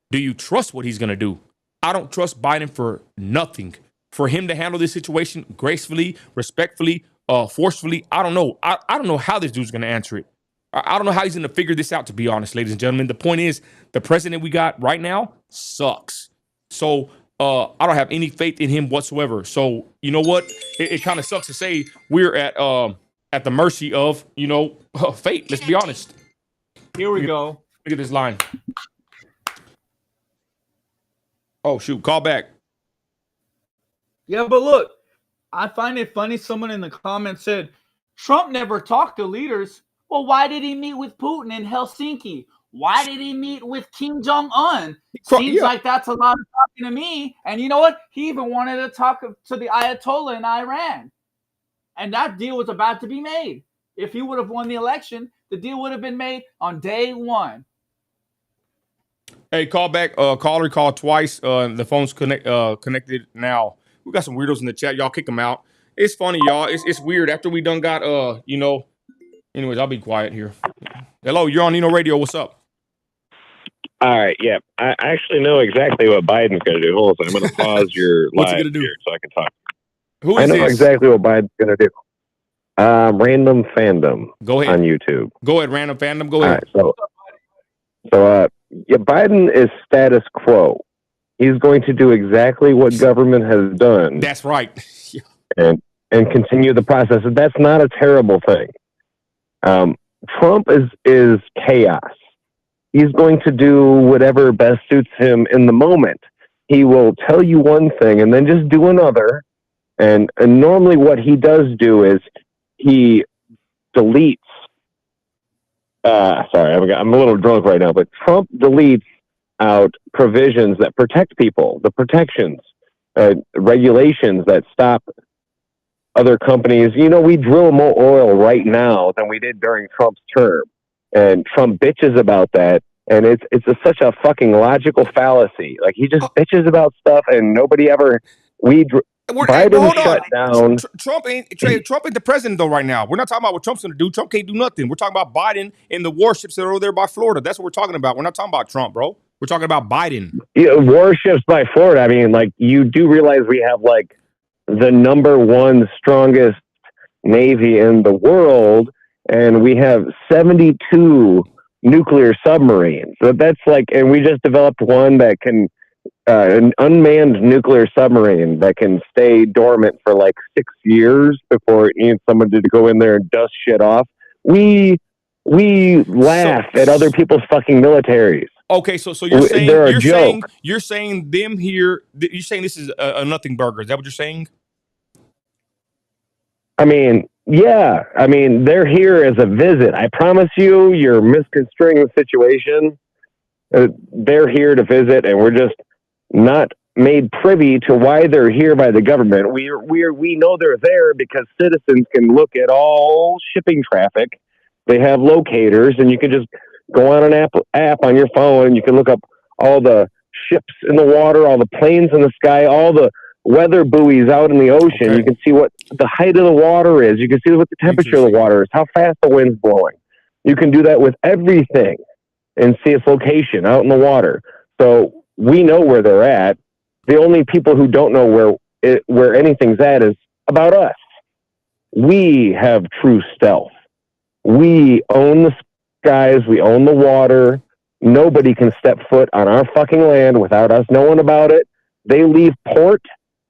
do you trust what he's going to do? I don't trust Biden for nothing. For him to handle this situation gracefully, respectfully, forcefully, I don't know. I don't know how this dude's going to answer it. I don't know how he's going to figure this out, to be honest, ladies and gentlemen. The point is, the president we got right now sucks. So I don't have any faith in him whatsoever. So you know what? It kind of sucks to say we're at the mercy of, fate. Let's be honest. Here we go. Look at this line. Oh, shoot. Call back. Yeah, but look, I find it funny. Someone in the comments said, Trump never talked to leaders. Well, why did he meet with Putin in Helsinki? Why did he meet with Kim Jong-un? Seems like that's a lot of talking to me. And you know what? He even wanted to talk to the Ayatollah in Iran. And that deal was about to be made. If he would have won the election, the deal would have been made on day one. Hey, call back. Caller called twice. The phone's connected now. We got some weirdos in the chat. Y'all kick them out. It's funny, y'all. It's weird. After we done got, anyways, I'll be quiet here. Hello, you're on Nino Radio. What's up? All right, yeah. I actually know exactly what Biden's going to do. Hold on, I'm going to pause your live here so I can talk. Who is I know this? exactly what Biden's going to do. Random Fandom. Go ahead. On YouTube. Go ahead, Random Fandom. Go ahead. All right, so Biden is status quo. He's going to do exactly what government has done. That's right. and continue the process. And that's not a terrible thing. Trump is chaos. He's going to do whatever best suits him in the moment. He will tell you one thing and then just do another. And normally what he does do is he deletes. Sorry, I'm a little drunk right now, but Trump deletes out provisions that protect people, the protections, regulations that stop other companies. You know, we drill more oil right now than we did during Trump's term. And Trump bitches about that. And it's such a fucking logical fallacy. Like, he just bitches about stuff and nobody ever, Biden shut down. Trump ain't the president though right now. We're not talking about what Trump's going to do. Trump can't do nothing. We're talking about Biden and the warships that are over there by Florida. That's what we're talking about. We're not talking about Trump, bro. We're talking about Biden. Yeah, warships by Florida. I mean, like, you do realize we have like the number one strongest Navy in the world, and we have 72 nuclear submarines. So that's like, and we just developed one that can, an unmanned nuclear submarine that can stay dormant for like 6 years before it needs someone to go in there and dust shit off. We laugh at other people's fucking militaries. Okay, so you're saying them here. You're saying this is a nothing burger. Is that what you're saying? I mean, yeah. I mean, they're here as a visit. I promise you, you're misconstruing the situation. They're here to visit, and we're just not made privy to why they're here by the government. We know they're there because citizens can look at all shipping traffic. They have locators, and you can just go on an app on your phone, and you can look up all the ships in the water, all the planes in the sky, all the weather buoys out in the ocean. Okay. You can see what the height of the water is. You can see what the temperature of the water is, how fast the wind's blowing. You can do that with everything and see its location out in the water. So we know where they're at. The only people who don't know where anything's at is about us. We have true stealth. We own the skies. We own the water. Nobody can step foot on our fucking land without us knowing about it. They leave port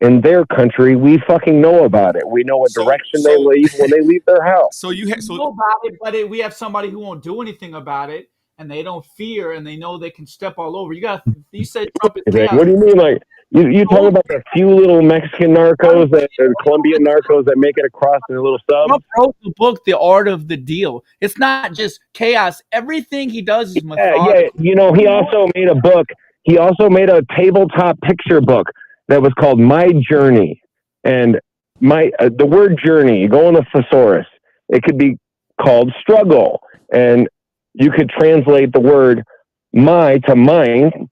in their country. We fucking know about it. We know what direction they leave when they leave their house. So you know about it, but we have somebody who won't do anything about it, and they don't fear, and they know they can step all over. You said Trump is chaos. What do you mean? Like, you talk about a few little Mexican narcos and Colombian narcos that make it across in a little sub? Trump wrote the book, The Art of the Deal. It's not just chaos. Everything he does is methodical. Yeah. You know, he also made a book. He also made a tabletop picture book that was called My Journey. And the word journey, you go on the thesaurus, it could be called struggle. And you could translate the word my to mine,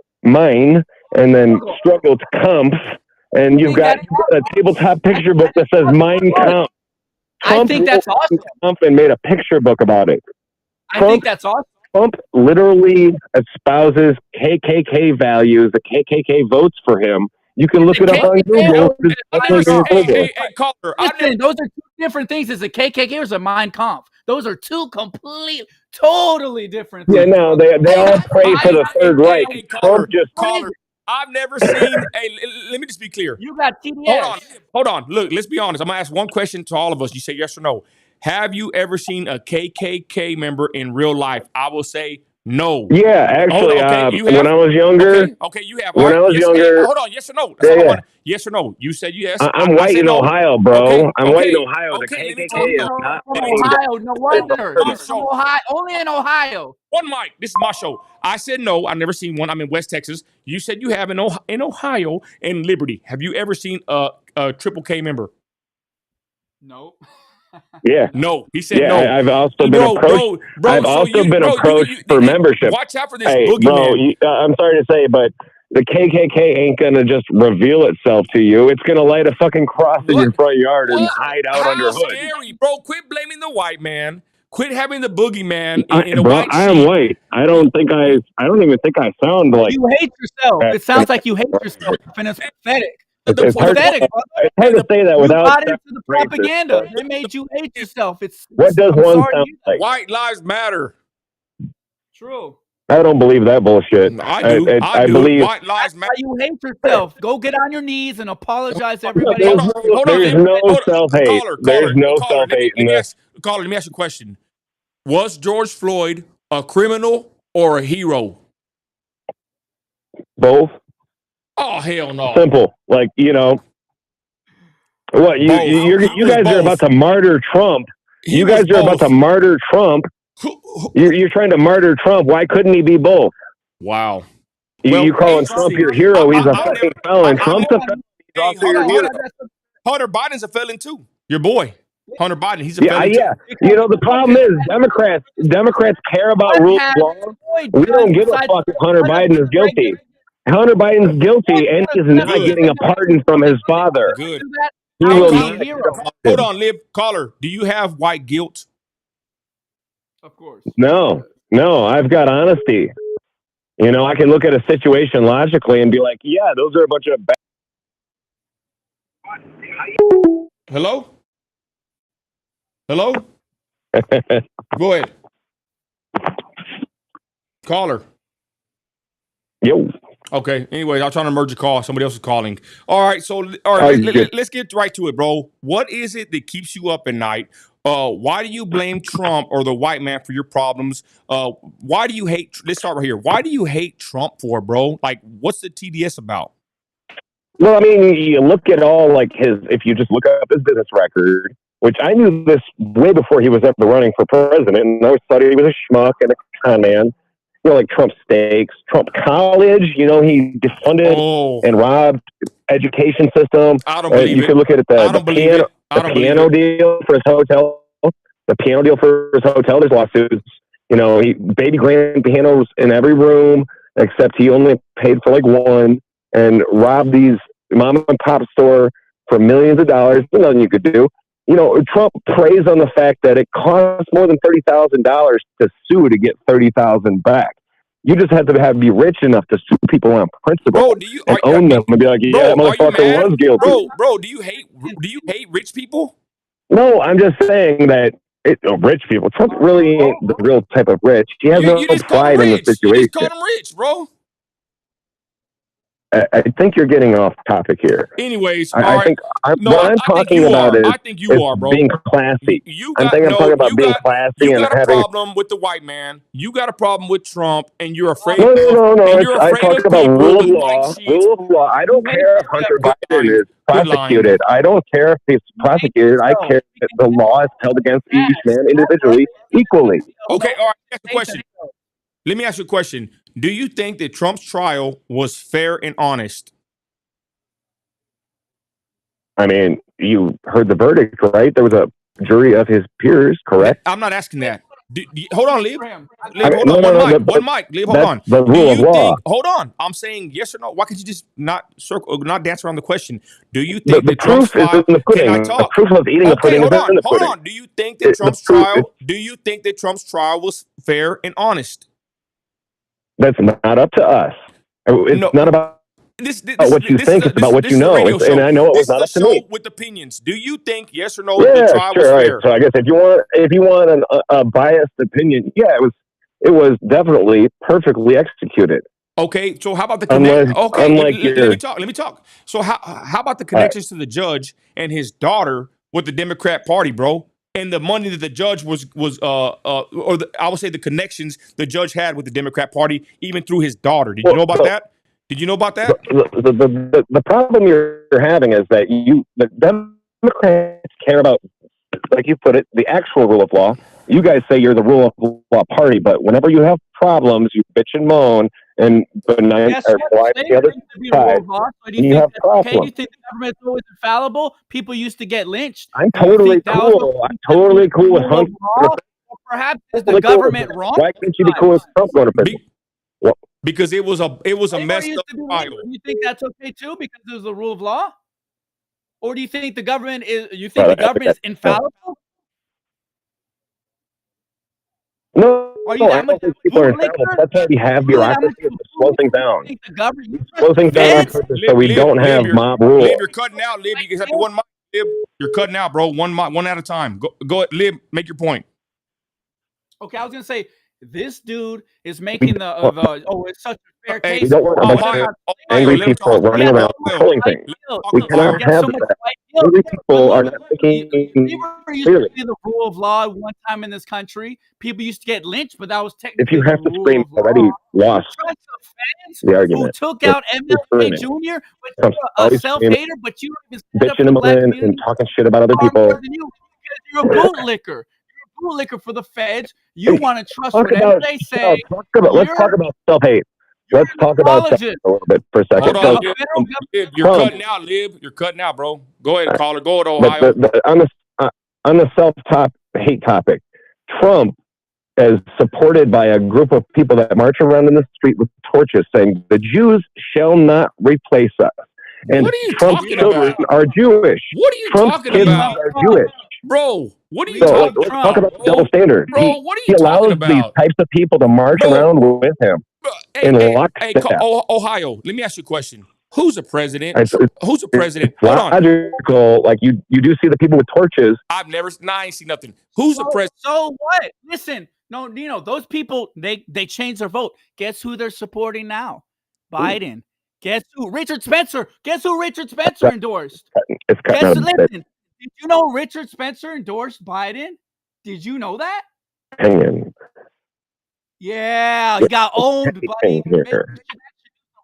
and then struggle to Kampf. And you've got a tabletop picture book that says Mein Kampf. I think that's awesome. Kampf and made a picture book about it. I think that's awesome. Trump literally espouses KKK values. The KKK votes for him. You can look it up on Google. Hey, caller. Those are two different things. Is a KKK or is a Mein Kampf? Those are two totally different things. Yeah, no, they all pray for the Third Reich. Trump just caller. I've never seen. Hey, let me just be clear. You got TDS. Hold on. Look, let's be honest. I'm gonna ask one question to all of us. You say yes or no. Have you ever seen a KKK member in real life? I will say no. Yeah, actually, when I was younger. Okay, you have. When I was younger. Hold on, yes or no? Yes or no? You said yes. I'm white in Ohio, bro. I'm white in Ohio. The KKK is not. Ohio, no wonder. Only in Ohio. One mic. This is my show. I said no. I've never seen one. I'm in West Texas. You said you have in Ohio and Liberty. Have you ever seen a triple K member? No. Yeah. No, he said no. I've also been approached. I've also been approached for membership. Watch out for this boogeyman. I'm sorry to say, but the KKK ain't gonna just reveal itself to you. It's gonna light a fucking cross in your front yard and hide out under hood. Scary, bro. Quit blaming the white man. Quit having the boogeyman in a bro, white sheet. I am white. I don't even think I sound like you hate yourself. It sounds like you hate yourself, and it's pathetic. It's pathetic. It's hard to say that without. You bought into the propaganda. They made you hate yourself. What does one sound like? White lives matter. True. I don't believe that bullshit. I do. I believe white lives matter. You hate yourself. Go get on your knees and apologize to everybody. There's no self-hate. There's no self-hate. Caller, let me ask you a question. Was George Floyd a criminal or a hero? Both. Oh, hell no. Simple. Like, you know, what you Both. you guys are about to martyr Trump. He You was guys are about both. to martyr Trump. You're trying to martyr Trump. Why couldn't he be both? Wow. You calling Trump your hero? He's a fucking felon. Trump's a felon. He's also your hero. Hunter Biden's a felon too. Your boy, Hunter Biden. He's a Yeah, felon yeah. too. You know, the problem is Democrats care about rule of law. We don't give a fuck if Hunter Biden is guilty. Hunter Biden's guilty, and he's not getting a pardon from his father. Good. He will not get a pardon. Hold on, Lib. Caller, do you have white guilt? Of course. No, I've got honesty. You know, I can look at a situation logically and be like, yeah, those are a bunch of bad. Hello? Hello? Go ahead. Caller. Yo. Okay. Anyways, I'm trying to merge a call. Somebody else is calling. All right. So, let's get right to it, bro. What is it that keeps you up at night? Why do you blame Trump or the white man for your problems? Why do you hate? Let's start right here. Why do you hate Trump for, bro? Like, what's the TDS about? Well, I mean, you look at all like if you just look up his business record, which I knew this way before he was ever running for president, and I always thought he was a schmuck and a con man. You know, like Trump Steaks, Trump College, you know, he defunded and robbed education system. I don't believe you it. could look at the piano deal for his hotel. The piano deal for his hotel, there's lawsuits. You know, baby grand pianos in every room, except he only paid for like one, and robbed these mom and pop store for millions of dollars. There's nothing you could do. You know, Trump preys on the fact that it costs more than $30,000 to sue to get $30,000 back. You just have to be rich enough to sue people on principle and own them and be like, yeah, that motherfucker was guilty. Bro, do you hate rich people? No, I'm just saying that rich people. Trump really ain't the real type of rich. He has no pride in the situation. You just called him rich, bro. I think you're getting off topic here. Anyways, I think I'm talking about is being classy. I'm talking about being classy you and got a having problem with the white man. You got a problem with Trump, and you're afraid. No. I talk about rule of law. Rule of law. I don't care if Hunter Biden is prosecuted. I don't care if he's prosecuted. I care that the law is held against each man individually equally. Okay, all right. That's the question. Let me ask you a question. Do you think that Trump's trial was fair and honest? I mean, you heard the verdict, right? There was a jury of his peers, correct? I'm not asking that. Hold on, Lib. Hold on. One mic. Lib, hold on. The rule of law. Hold on. I'm saying yes or no. Why can't you just not dance around the question? Do you think the proof is in the pudding? The proof of eating the pudding is in the pudding. Hold on. Do you think that Trump's trial? Do you think that Trump's trial was fair and honest? That's not up to us. It's not about what you think. It's about what you know. And I know it was not up to me. With opinions, do you think yes or no the trial was fair? Right. So I guess if you want a biased opinion, yeah, it was definitely perfectly executed. Okay, so how about the connection? Let me talk. So how about the connections to the judge and his daughter with the Democrat Party, bro? And the money that the judge I would say the connections the judge had with the Democrat Party, even through his daughter. Did you know about that? Did you know about that? The problem you're having is that the Democrats care about, like you put it, the actual rule of law. You guys say you're the rule of law party, but whenever you have problems, you bitch and moan and the other side. You have problems. Okay, you think the government's always infallible? People used to get lynched. I'm totally cool. I'm totally cool with Hunter. Perhaps is the government wrong? Why can't you be cool with Trump going to prison? Because it was a messed up trial. Do you think that's okay too? Because it was the rule of law? Or do you think the government is? You think the government is infallible? No, I don't think people are infallible. That's why we have bureaucracy to slow things down. Slow things down on purpose so we don't have mob rule. Lib, you're cutting out, Lib. You can have one mic, Lib. You're cutting out, bro. One at a time. Go, Lib. Make your point. Okay, I was gonna say this dude is making it's such a fair case. We don't want angry people running around pulling things. We cannot have that. angry people are not thinking Labor used clearly. to be the rule of law one time in this country. People used to get lynched, but that was If technically you the have to rule scream, of law. already lost Trust the fans the who argument. took You're out MLK Jr., but Trump's you're a always screaming, self-hater, but you don't even stand up bitching for the and black moaning and community. talking shit about other Are people. more than you because you're a bootlicker. You're a bootlicker for the feds. You Hey, want to trust talk whatever about, they say. let's talk about self-hate. You're Let's an talk about that apologist. a little bit for a second. Hold You're on, a Lib. federal government. Lib, you're Trump. cutting out, Lib. You're cutting out, bro. Go ahead, caller. Go to But Ohio. on the self-hate topic, Trump is supported by a group of people that march around in the street with torches saying, "The Jews shall not replace us." And What are you Trump's talking children about? are Jewish. What are you Trump's talking kids about? are Jewish. Bro, what are you So talking let's about? talk about the double standard. Bro, what are He you talking allows these about? types of people to march Bro. around with him in lockstep. Ohio, let me ask you a question. Who's the president? It's Who's the president? It's Hold on. logical. Like you do see the people with torches. I ain't seen nothing. Who's the president? So what? Listen, no, those people, they changed their vote. Guess who they're supporting now? Biden. Guess who? Richard Spencer. Guess who Richard Spencer endorsed? It's Listen, did you know Richard Spencer endorsed Biden? Did you know that? opinion. Yeah, he got owned, buddy.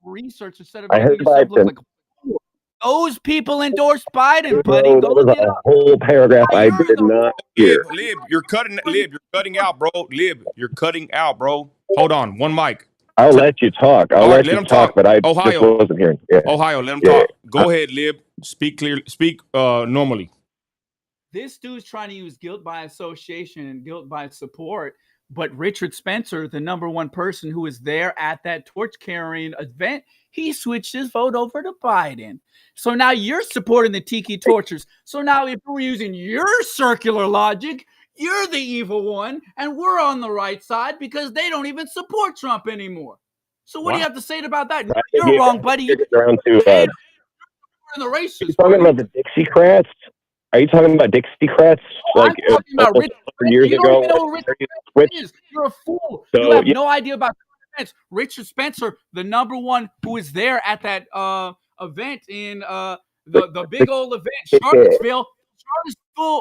Research instead of I heard making yourself look Biden. like a fool. Those people endorsed Biden, Bro, buddy. that Go was look it a up. whole paragraph I You're did the not hear. Lib, you're cutting out, bro. Lib, you're cutting out, bro. Hold on, one mic. I'll let you talk. All right, let let you him talk, talk. but I Ohio. just wasn't hearing. Yeah. Ohio, let him Yeah. talk. Go ahead, Lib. Speak clearly. Speak normally. This dude's trying to use guilt by association and guilt by support. But Richard Spencer, the number one person who was there at that torch carrying event, he switched his vote over to Biden. So now you're supporting the tiki torchers. So now if we're using your circular logic, you're the evil one, and we're on the right side because they don't even support Trump anymore. So what do you have to say about that? No, you're wrong, buddy. You're around to in the races. Are you talking about the Dixiecrats? Are you talking about Dixiecrats? Oh, I'm talking about Richard Spencer. years You don't ago? even know who Richard Spencer is. You're a fool. So, you have no idea about events. Richard Spencer, the number one who was there at that event in the big old event, Charlottesville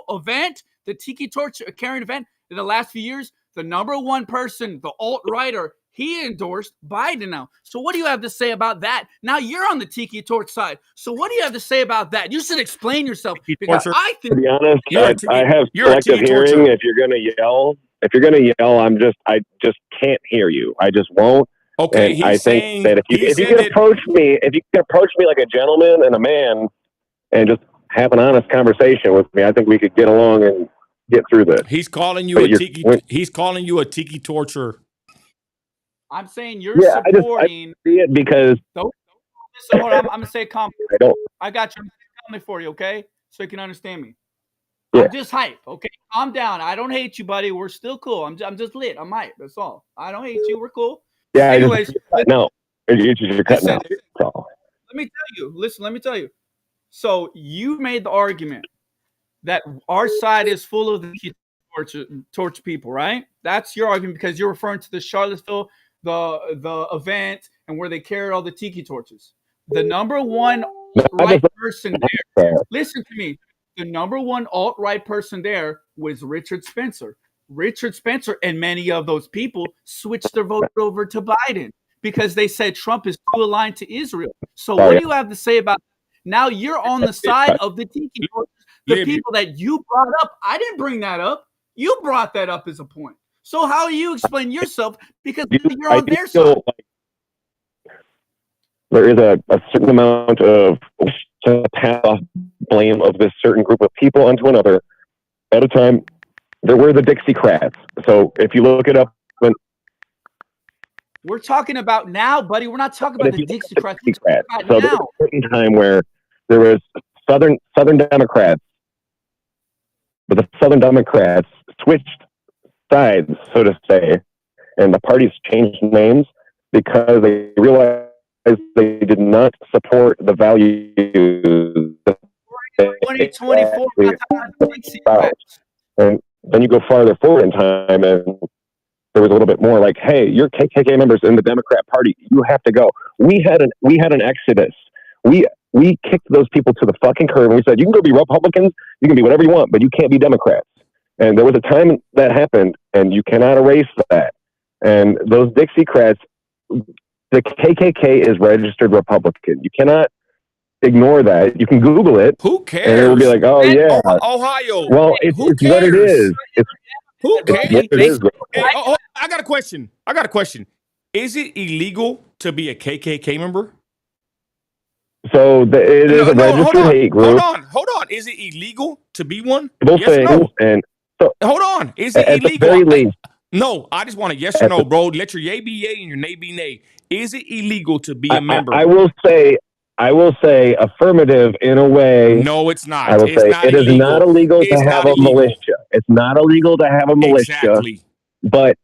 event, the Tiki Torch carrying event in the last few years, the number one person, the alt-righter, he endorsed Biden now. So what do you have to say about that? Now you're on the Tiki Torch side. So what do you have to say about that? You should explain yourself because I think, to be honest, I have you're a selective tiki hearing. torture. If you're gonna yell, I just can't hear you. I just won't. Okay, and I think that if you can approach me like a gentleman and a man, and just have an honest conversation with me, I think we could get along and get through this. He's calling you he's calling you a tiki torturer. I'm saying you're supporting. I see it because. Listen, hold on, I'm gonna say calm. I got you. I'm calmly for you, okay? So you can understand me. Yeah. I'm just hype, okay? Calm down. I don't hate you, buddy. We're still cool. I'm just lit. I'm hype. That's all. I don't hate you. We're cool. Yeah. Anyways, you're cutting out. Let me tell you. Listen. Let me tell you. So you made the argument that our side is full of the torch people, right? That's your argument because you're referring to the Charlottesville, the event, and where they carried all the tiki torches. The number one right person there. Listen to me. The number one alt-right person there was Richard Spencer. Richard Spencer and many of those people switched their vote over to Biden because they said Trump is too aligned to Israel. So what do you have to say about that? Now you're on the side of the tiki torches, the people that you brought up. I didn't bring that up. You brought that up as a point. So how do you explain yourself? Because you're on their side. There is a certain amount of to pass off blame of this certain group of people onto another. At a time, there were the Dixiecrats. So if you look it up, we're talking about now, buddy. We're not talking about the Dixiecrats. So there was a certain time where there was Southern Democrats, but the Southern Democrats switched sides, so to say, and the parties changed names because they realized they did not support the values. 2024. And then you go farther forward in time, and there was a little bit more like, "Hey, you're KKK members in the Democrat Party. You have to go." We had an exodus. We we kicked those people to the fucking curb and we said, you can go be Republicans, you can be whatever you want, but you can't be Democrats. And there was a time that happened, and you cannot erase that. And those Dixiecrats, the KKK is registered Republican. You cannot ignore that. You can Google it. Who cares? And it will be like, oh yeah, Ohio. well, it's what it is. Who cares? What it is. Hey, I got a question. Is it illegal to be a KKK member? So it is a registered hate group. Hold on. Is it illegal to be one? Yes or no? And so, hold on. Is it illegal? At the very least. No, I just want a yes or no, bro. Let your yay be yay and your nay be nay. Is it illegal to be a member? I will say affirmative in a way. No, it's not. I will say it is not illegal to have a militia. It's not illegal to have a militia. Exactly. But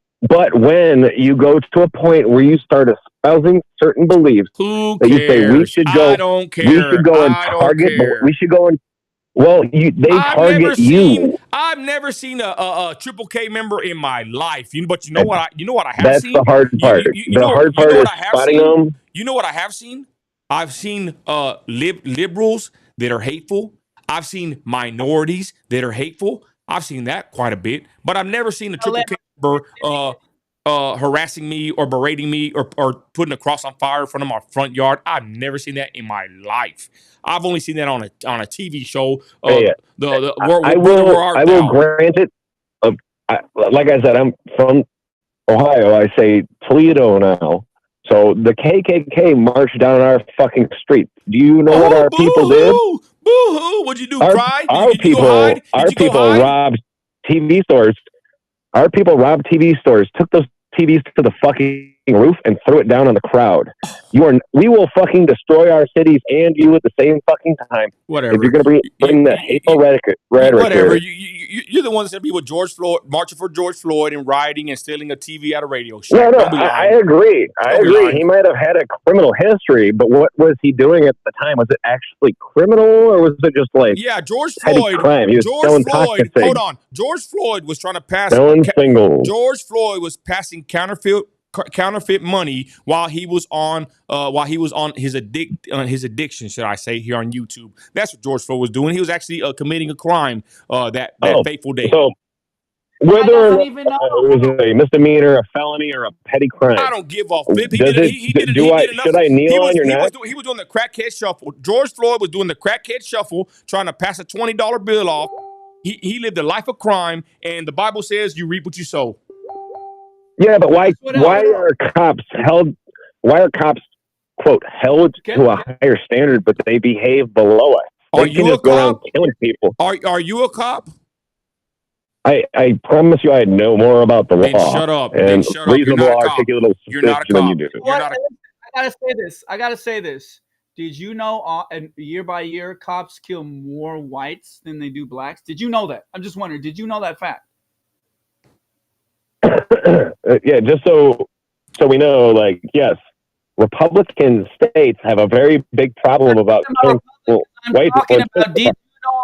when you go to a point where you start espousing certain beliefs, who that cares? you say we should go, I don't care. We should go and target. We should go and target you. I've never seen a Triple K member in my life. But you know what I have seen? That's the hard part. The hard part is spotting them. You know what I have seen? I've seen liberals that are hateful. I've seen minorities that are hateful. I've seen that quite a bit. But I've never seen a Triple K member harassing me or berating me or putting a cross on fire in front of my front yard. I've never seen that in my life. I've only seen that on a TV show. I will grant it. Like I said, I'm from Ohio. I say Toledo now. So the KKK marched down our fucking street. Do you know what our people did? Boo-hoo! What'd you do? Cry? Our people robbed TV stores. Our people robbed TV stores, took those TVs to the fucking roof and threw it down on the crowd. We will fucking destroy our cities and you at the same fucking time. Whatever. If you're going to bring the hateful rhetoric. Whatever. You're the one that said people George Floyd marching for George Floyd and rioting and stealing a TV at a radio show. No, I agree. He might have had a criminal history, but what was he doing at the time? Was it actually criminal or was it just like George Floyd? Crime? He was Hold on. George Floyd was trying to pass. George Floyd was passing counterfeit money while he was on his addiction, should I say, here on YouTube. That's what George Floyd was doing. He was actually committing a crime that fateful day. So whether or not it was a misdemeanor, a felony, or a petty crime, I don't give a flip. Should I kneel on your neck? He was doing the crackhead shuffle. George Floyd was doing the crackhead shuffle, trying to pass a $20 bill off. He lived a life of crime, and the Bible says you reap what you sow. Yeah, but why are cops held? Why are cops, quote, held to a higher standard, but they behave below us? Are you a cop? Killing people. Are you a cop? I promise you, I know more about the law. Then shut up. And reasonable, articulate You're not a cop. than you do. I gotta say this. Did you know year by year cops kill more whites than they do blacks? Did you know that? I'm just wondering. Did you know that fact? Yeah, just so we know, like, yes, Republican states have a very big problem about killing white people.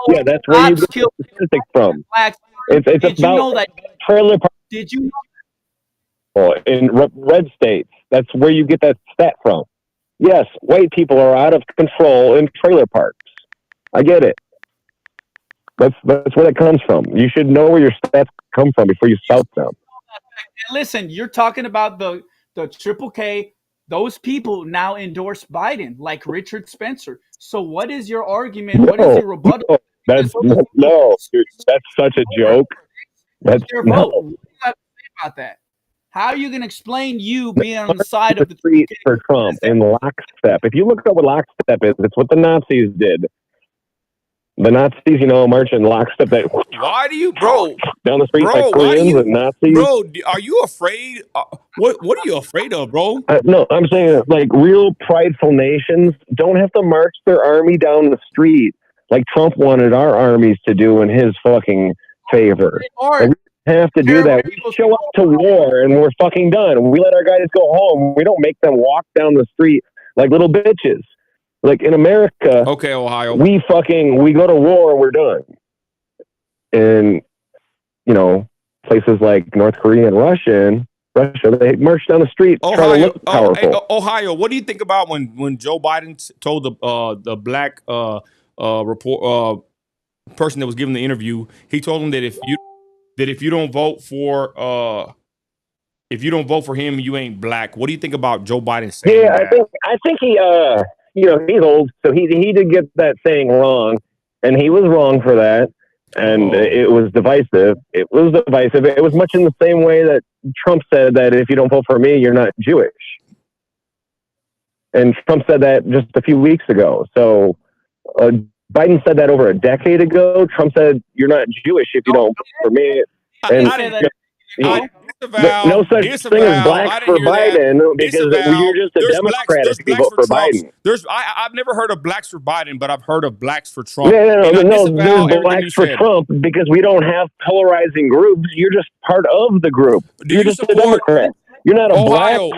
Yeah, that's where you get the statistic from. It's about trailer park. Did you know? In red states, that's where you get that stat from. Yes, white people are out of control in trailer parks. I get it. That's where it comes from. You should know where your stats come from before you spout them. Listen, you're talking about the Triple K. Those people now endorse Biden, like Richard Spencer. So what is your argument? What is your rebuttal? Dude, that's such a joke. That's your vote. What do you have to say about that? How are you going to explain you being on the side of the street for Trump in lockstep? If you look up what lockstep is, it's what the Nazis did. The Nazis, march in lockstep. Why do you, bro? Down the street like Koreans and Nazis. Bro, are you afraid? What are you afraid of, bro? No, I'm saying like real prideful nations don't have to march their army down the street like Trump wanted our armies to do in his fucking favor. We have to do that. We show up to war and we're fucking done. We let our guys go home. We don't make them walk down the street like little bitches. Like in America, okay, Ohio, we go to war and we're done. And places like North Korea and Russia, Russia. They march down the street, try to Ohio, look powerful. Ohio. What do you think about when Joe Biden told the black report person that was giving the interview? He told him that if you don't vote for him, you ain't black. What do you think about Joe Biden saying Yeah, that? I think he he's old, so he did get that saying wrong, and he was wrong for that. And it was divisive. It was divisive. It was much in the same way that Trump said that if you don't vote for me, you're not Jewish. And Trump said that just a few weeks ago. So Biden said that over a decade ago. Trump said, you're not Jewish if you don't vote for me. And no such thing as black for Biden because you're just a Democrat if you vote for Biden. I've never heard of blacks for Biden, but I've heard of blacks for Trump. No, there's blacks for Trump because we don't have polarizing groups. You're just part of the group. You're just a Democrat. You're not a Ohio,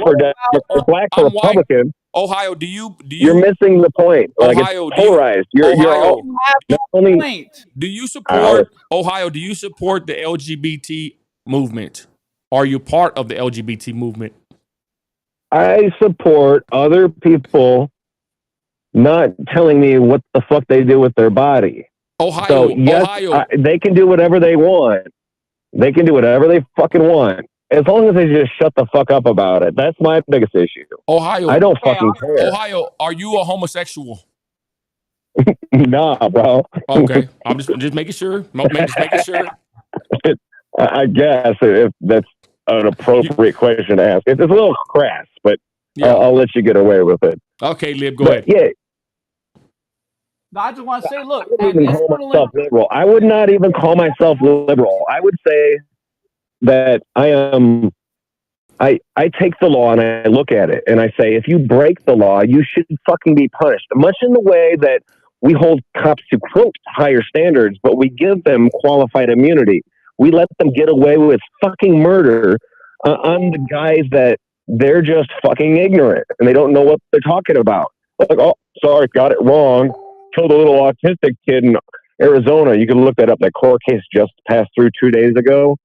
black for Republican. Ohio, you're missing the point. Like, Ohio, it's polarized. Do you support Ohio? Do you support the LGBT movement? Are you part of the LGBT movement? I support other people not telling me what the fuck they do with their body. Ohio, so, yes, they can do whatever they want. They can do whatever they fucking want. As long as they just shut the fuck up about it. That's my biggest issue. Ohio, I don't fucking care. Ohio, are you a homosexual? Nah, bro. Okay, I'm just making sure. Just making sure. I guess if that's an appropriate question to ask. It's a little crass, but I'll let you get away with it. Okay, Lib, go ahead. Yeah. I just want to say, look, I would not even call myself liberal. I would say that I take the law and I look at it and I say, if you break the law, you should fucking be punished. Much in the way that we hold cops to, quote, higher standards, but we give them qualified immunity. We let them get away with fucking murder on the guys that they're just fucking ignorant and they don't know what they're talking about. Like, oh, sorry, got it wrong. Killed a little autistic kid in Arizona. You can look that up. That court case just passed through 2 days ago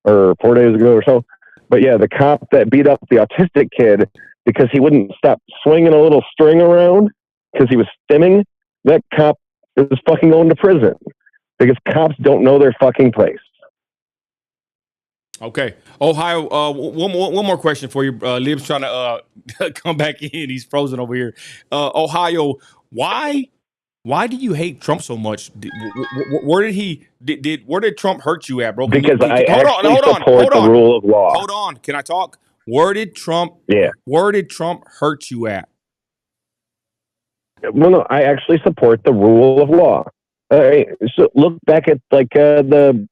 or 4 days ago or so. But yeah, the cop that beat up the autistic kid because he wouldn't stop swinging a little string around because he was stimming, that cop is fucking going to prison because cops don't know their fucking place. Okay, Ohio. One more question for you. Lib's trying to come back in. He's frozen over here. Ohio, why do you hate Trump so much? Where did Trump hurt you at, bro? Because I support the rule of law. Hold on. Can I talk? Where did Trump hurt you at? Well, no, I actually support the rule of law. All right, so look back at like the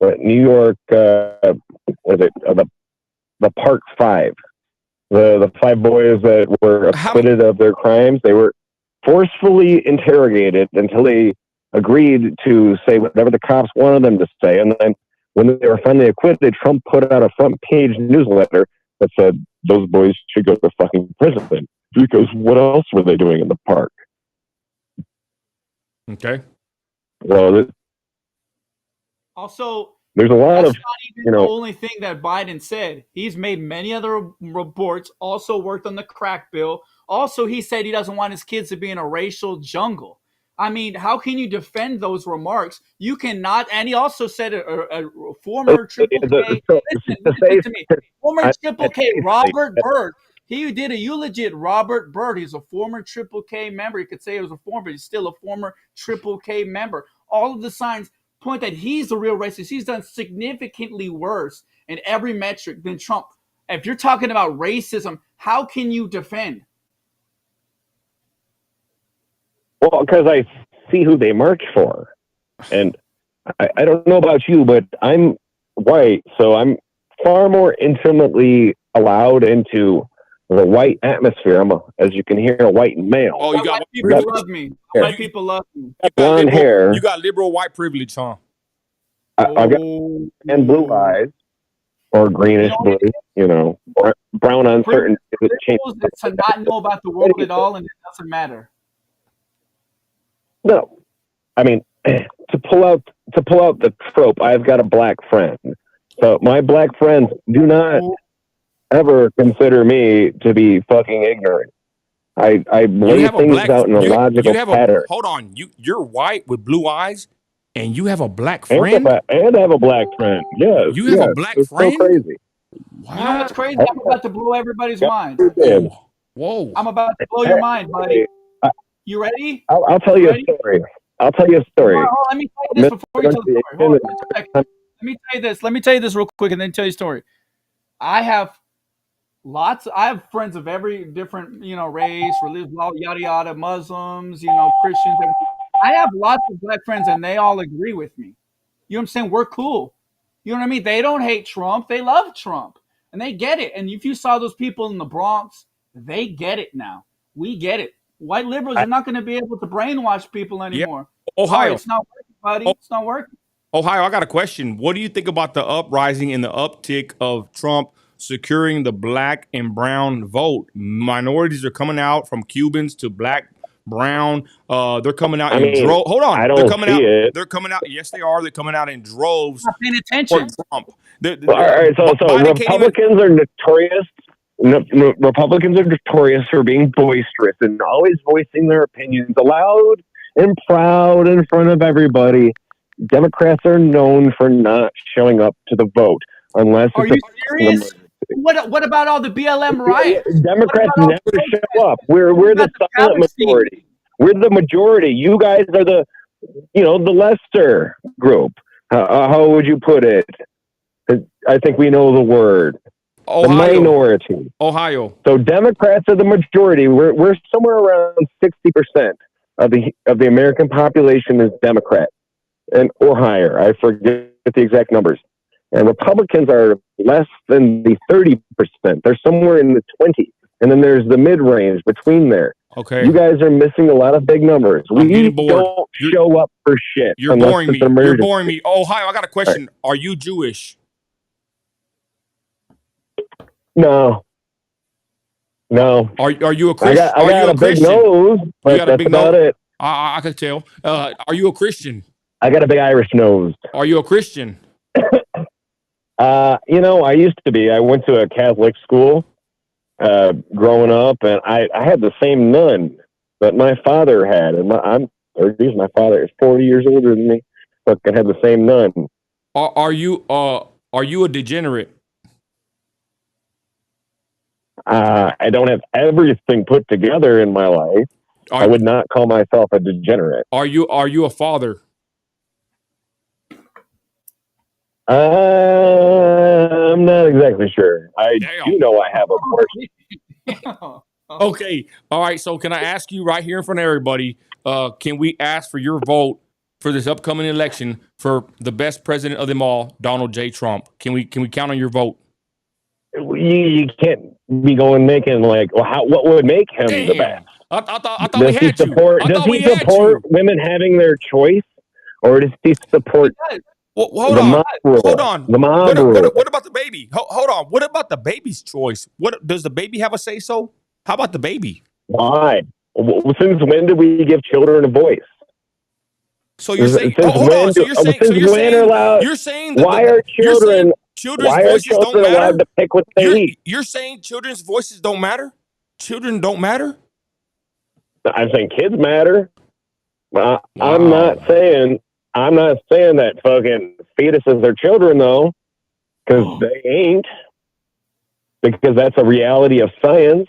New York, was it the Park Five, the 5 boys that were acquitted of their crimes. They were forcefully interrogated until they agreed to say whatever the cops wanted them to say. And then when they were finally acquitted, Trump put out a front page newsletter that said those boys should go to fucking prison because what else were they doing in the park? Okay. Well, also, there's a lot that's of, not even the only thing that Biden said. He's made many other reports, also worked on the crack bill. Also, he said he doesn't want his kids to be in a racial jungle. I mean, how can you defend those remarks? You cannot. And he also said a former Triple K. Listen to me. Former Triple K, Robert Byrd. He did a eulogy at Robert Byrd. He's a former Triple K member. You could say he was a former, but he's still a former Triple K member. All of the signs point that he's the real racist. He's done significantly worse in every metric than Trump. If you're talking about racism, how can you defend? Well, because I see who they march for. And I don't know about you, but I'm white, so I'm far more intimately allowed into the white atmosphere. As you can hear, a white male. Oh, you got white people love me. White people love me. Blonde hair. You got liberal white privilege, huh? I've got and blue eyes, or greenish blue, or brown on certain. To not know about the world at all, and it doesn't matter. No, I mean to pull out the trope. I've got a black friend. So my black friends, do not ever consider me to be fucking ignorant. I lay things out in a logical pattern. Hold on. You're white with blue eyes, and you have a black And friend. I have a black friend. Yes, You have a black it's friend. so crazy. You know what's crazy? I'm about to blow everybody's mind. Whoa. I'm about to blow your mind, buddy. You ready? I'll tell you a story. I'll tell you a story. Hold on, let me tell you this before you tell the story. Hold on, 1 second. Let me tell you this. Let me tell you this real quick, and then tell you a story. I have friends of every different, race, religion, yada yada, Muslims, Christians. I have lots of black friends, and they all agree with me. You know what I'm saying? We're cool. You know what I mean? They don't hate Trump. They love Trump, and they get it. And if you saw those people in the Bronx, they get it now. We get it. White liberals are not going to be able to brainwash people anymore. Yeah. Ohio, it's not working, buddy. It's not working. Ohio, I got a question. What do you think about the uprising and the uptick of Trump securing the black and brown vote? Minorities are coming out, from Cubans to black, brown. They're coming out in droves. Hold on. They're coming out. They're coming out. Yes, they are. They're coming out in droves. Not paying attention. For Trump. All right. So Republicans are notorious. Republicans are notorious for being boisterous and always voicing their opinions loud and proud in front of everybody. Democrats are known for not showing up to the vote unless. Are you serious? What about all the BLM riots? Democrats never show up. We're the silent majority. We're the majority. You guys are the lesser group. How would you put it? I think we know the word. Ohio. The minority. Ohio. So Democrats are the majority. We're somewhere around 60% of the American population is Democrat, or higher. I forget the exact numbers. And Republicans are less than the 30%. They're somewhere in the 20s. And then there's the mid-range between there. Okay. You guys are missing a lot of big numbers. We don't show up for shit. You're boring me. You're boring me. Ohio, I got a question. Right. Are you Jewish? No. Are you a Christian? I got a big nose, but that's about it. I could tell. Are you a Christian? I got a big Irish nose. Are you a Christian? I used to be. I went to a Catholic school growing up, and I had the same nun that my father had. And I'm 30s. My father is 40 years older than me, but I had the same nun. Are you a degenerate? I don't have everything put together in my life. I would not call myself a degenerate. Are you a father? I'm not exactly sure. I do know I have a portion. Okay. All right. So can I ask you right here in front of everybody, can we ask for your vote for this upcoming election for the best president of them all, Donald J. Trump? Can we count on your vote? You can't be making what would make him the best? I thought we had you. Does he support women having their choice, or does he support? Well, hold on. The mob rule. What about the baby? Hold on. What about the baby's choice? What does the baby have a say so? How about the baby? Why? Since when did we give children a voice? So you're saying? Hold on. So you're saying that why are children? Children's voices don't matter? Allowed to pick what they eat? You're saying children's voices don't matter? Children don't matter? I'm saying kids matter. I'm not saying that fucking fetuses are children, though, because they ain't. Because that's a reality of science.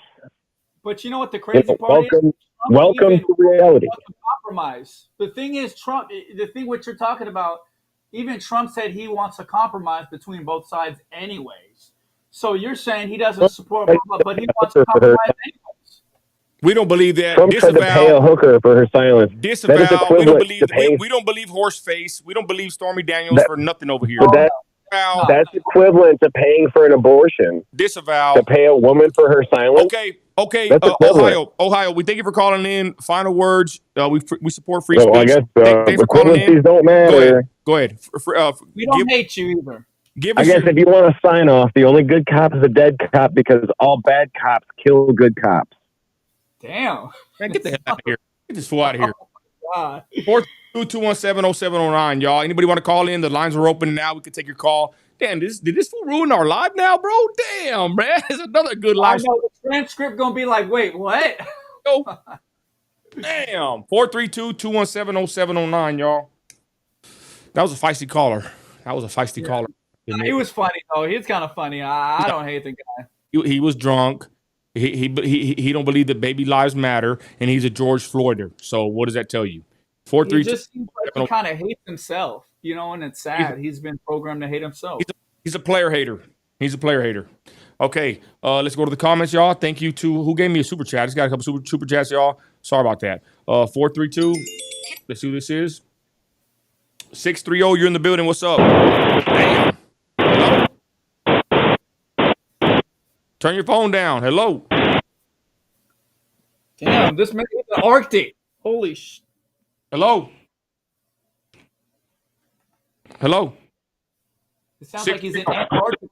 But you know what the crazy part is? Welcome to reality. Compromise. The thing is, Trump. The thing what you're talking about. Even Trump said he wants a compromise between both sides, anyways. So you're saying he doesn't support, but he wants a compromise anyways. We don't believe that. Trump tried to pay a hooker for her silence. Disavow. We don't believe Horseface. We don't believe Stormy Daniels for nothing over here. That's equivalent to paying for an abortion. Disavow. To pay a woman for her silence. Okay. Ohio. We thank you for calling in. Final words. We support free speech. I guess thanks for calling in. Don't matter. Go ahead. We don't hate you either. I guess if you want to sign off, the only good cop is a dead cop because all bad cops kill good cops. Damn. Man, get the hell out of here. Get this fool out of here. Oh, God. 422-217-0709, y'all. Anybody want to call in? The lines are open now. We can take your call. Damn, did this fool ruin our live now, bro? Damn, man. It's another good I live know the transcript gonna be like, wait, what? show. Damn. 432-217-0709, y'all. That was a feisty caller. Caller. He was funny though. He's kind of funny. I don't hate the guy. He was drunk. He don't believe that baby lives matter, and he's a George Floyder. So what does that tell you? He just seems like he kind of hates himself, you know, and it's sad. He's been programmed to hate himself. He's a player hater. Okay, let's go to the comments, y'all. Thank you to who gave me a super chat. I just got a couple super chats, y'all. Sorry about that. 432. Let's see who this is. 630. You're in the building. What's up? Damn. Hello. Turn your phone down. Hello. Damn, this man is the Arctic. Holy sh! Hello. It sounds like he's in Antarctica.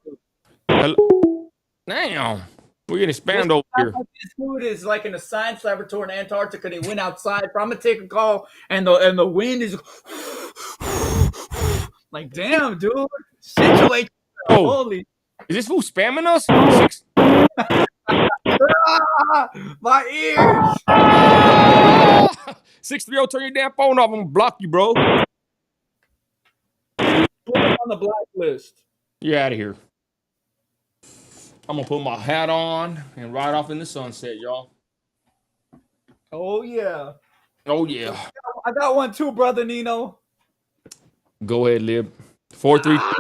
Hello. Damn. We're getting spammed over here. This dude is like in a science laboratory in Antarctica, and he went outside. I'm gonna take a call, and the wind is like, damn, dude. Situate. Oh. Holy. Is this fool spamming us? My ears. 630, turn your damn phone off. I'm gonna block you, bro. Put him on the blacklist. You're out of here. I'm gonna put my hat on and ride off in the sunset, y'all. Oh yeah. I got one too, brother Nino. Go ahead, Lib. 432.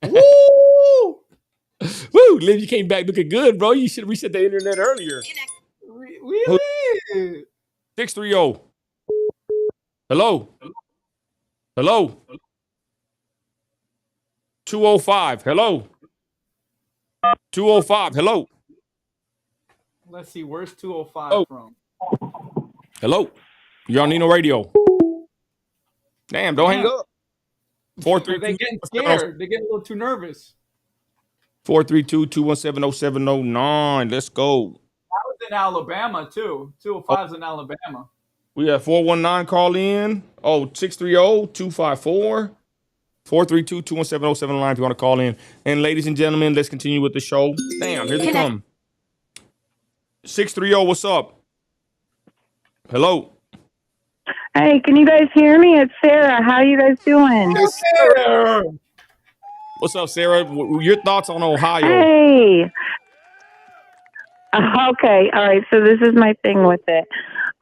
Woo! Woo, Lib, you came back looking good, bro. You should have reset the internet earlier. Really? 630. Hello. 205. Hello. 205. Hello. Let's see. Where's 205 from? Hello. You're on Nino Radio. Damn, don't hang up. 432. They're getting scared. They're getting a little too nervous. 432-217-0709. Let's go. I was in Alabama too. 205's in Alabama. We have 419 call in. 630-254. 432-217-0709 if you want to call in. And ladies and gentlemen, let's continue with the show. Damn, here they come. 630, what's up? Hello. Hey, can you guys hear me? It's Sarah. How are you guys doing? Sarah. What's up, Sarah? Your thoughts on Ohio? Hey. Okay. All right. So this is my thing with it.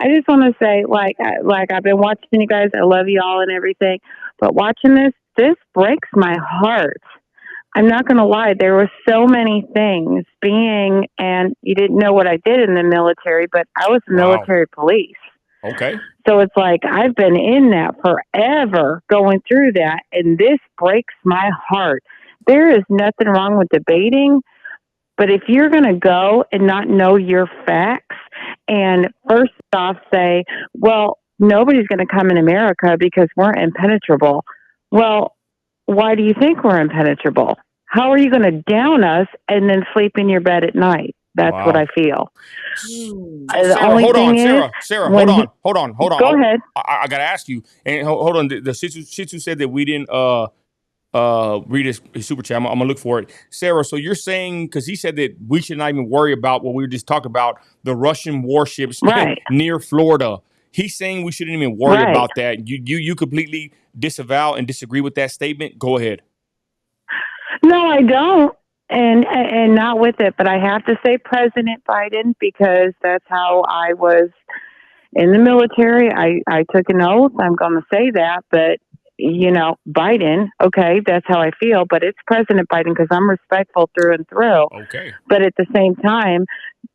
I just want to say, like I've been watching you guys. I love you all and everything. But watching this breaks my heart. I'm not going to lie. There were so many things and you didn't know what I did in the military, but I was military police. Okay. So it's like I've been in that forever, going through that, and this breaks my heart. There is nothing wrong with debating, but if you're going to go and not know your facts and first off say, well, nobody's going to come in America because we're impenetrable. Well, why do you think we're impenetrable? How are you going to down us and then sleep in your bed at night? That's what I feel. Sarah, hold on. Go ahead. I got to ask you. And hold on. The Shih Tzu said that we didn't read his super chat. I'm going to look for it. Sarah, so you're saying, because he said that we should not even worry about what we were just talking about, the Russian warships near Florida. He's saying we shouldn't even worry about that. You completely disavow and disagree with that statement? Go ahead. No, I don't. And not with it, but I have to say President Biden, because that's how I was in the military. I took an oath. I'm going to say that, but Biden, okay, that's how I feel, but it's President Biden because I'm respectful through and through. Okay. But at the same time,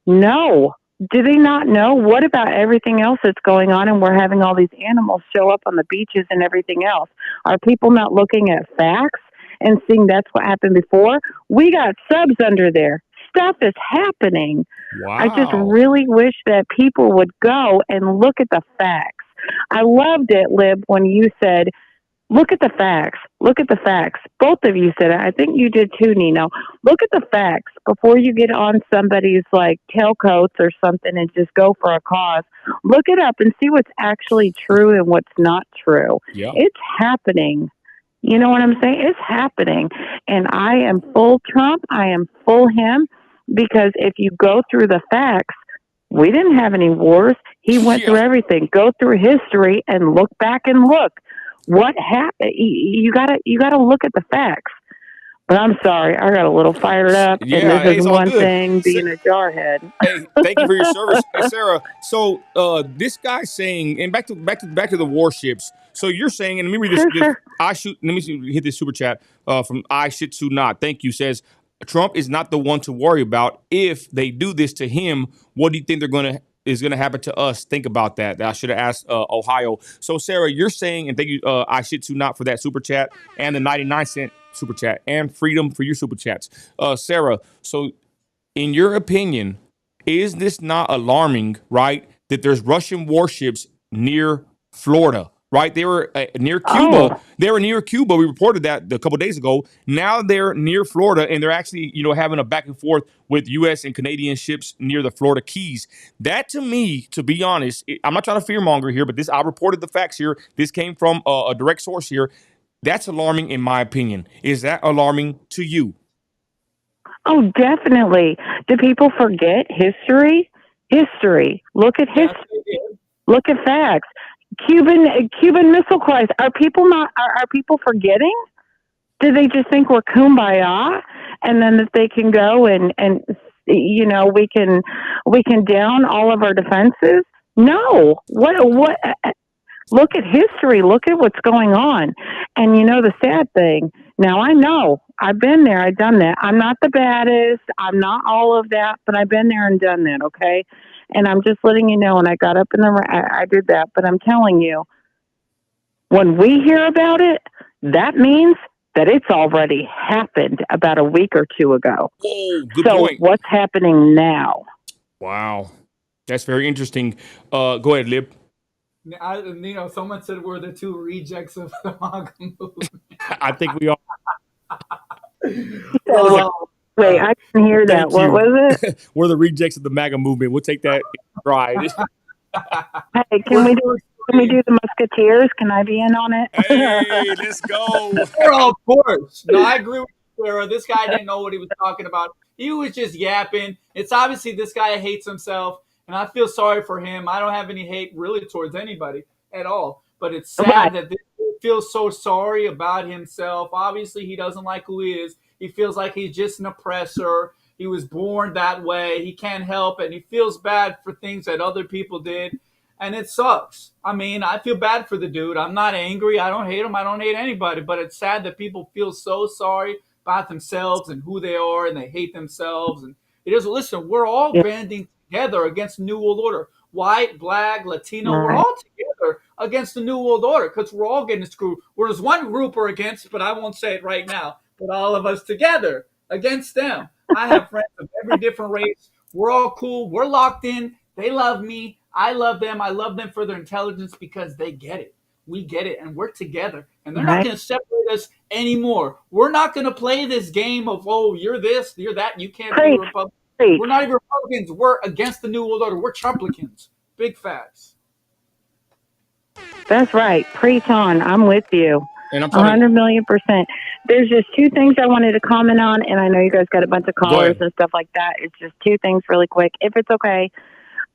no. Do they not know? What about everything else that's going on, and we're having all these animals show up on the beaches and everything else? Are people not looking at facts and seeing that's what happened before? We got subs under there. Stuff is happening. Wow. I just really wish that people would go and look at the facts. I loved it, Lib, when you said, look at the facts. Look at the facts. Both of you said it. I think you did too, Nino. Look at the facts before you get on somebody's tailcoats or something and just go for a cause. Look it up and see what's actually true and what's not true. Yeah. It's happening. You know what I'm saying? It's happening. And I am full Trump. I am full him, because if you go through the facts, we didn't have any wars. He went through Yeah. everything. Go through history and look back and look what happened. You gotta look at the facts. But I'm sorry, I got a little fired up, and Yeah, this hey, is it's all one good. thing being a jarhead. Hey, thank you for your service. Hey, Sarah. So this guy's saying, and back to the warships. So you're saying, and let me read this. Sure, sure. Let me hit this super chat from I Shit To Not. Thank you. Says Trump is not the one to worry about. If they do this to him, what do you think is gonna happen to us? Think about that. I should have asked Ohio. So Sarah, you're saying, and thank you, I Shit To Not, for that super chat and the 99-cent super chat and Freedom for your super chats. Sarah, so in your opinion, is this not alarming, right? That there's Russian warships near Florida, right? They were near Cuba. Oh, They were near Cuba. We reported that a couple days ago. Now they're near Florida, and they're actually, having a back and forth with U.S. and Canadian ships near the Florida Keys. That, to me, to be honest, I'm not trying to fearmonger here, but I reported the facts here. This came from a direct source here. That's alarming, in my opinion. Is that alarming to you? oh, definitely. Do people forget history? History. Look at Yes, history. they did. Look at facts. Cuban Missile Crisis. Are people forgetting? Do they just think we're kumbaya, and then that they can go and we can down all of our defenses? No. What? Look at history. Look at what's going on. And the sad thing. Now I know I've been there. I've done that. I'm not the baddest. I'm not all of that, but I've been there and done that. Okay. And I'm just letting you know. And I got up I did that. But I'm telling you, when we hear about it, that means that it's already happened about a week or two ago. Whoa, good So point. what's happening now? Wow. That's very interesting. Go ahead, Lib. Someone said we're the two rejects of the MAGA movement. I think we are. Well, Wait, I can hear that. Thank What you. was it? We're the rejects of the MAGA movement. We'll take that in stride. Hey, can we do the Musketeers? Can I be in on it? Hey, let's go. Well, of course. No, I agree with you, Sarah. This guy didn't know what he was talking about. He was just yapping. It's obviously this guy hates himself, and I feel sorry for him. I don't have any hate really towards anybody at all. But it's sad Right. that this dude feels so sorry about himself. Obviously, he doesn't like who he is. He feels like he's just an oppressor. He was born that way. He can't help it. And he feels bad for things that other people did. And it sucks. I mean, I feel bad for the dude. I'm not angry. I don't hate him. I don't hate anybody. But it's sad that people feel so sorry about themselves and who they are, and they hate themselves. And it is, listen, we're all Yeah. banding together against the New World Order. White, black, Latino, we're Right. all together against the New World Order because we're all getting screwed. There's one group we're against, but I won't say it right now. But all of us together against them. I have friends of every different race. We're all cool. We're locked in. They love me. I love them. I love them for their intelligence because they get it. We get it, and we're together. And they're not Right. going to separate us anymore. We're not going to play this game of, oh, you're this, you're that, and you can't be a Preach. Republican. Preach. We're not even Republicans. We're against the New World Order. We're Trumplicans. Big facts. That's right. Preach on. I'm with you. And I'm telling 100 million%. There's just two things I wanted to comment on, and I know you guys got a bunch of callers ahead. and stuff like that. It's just two things really quick, if it's okay.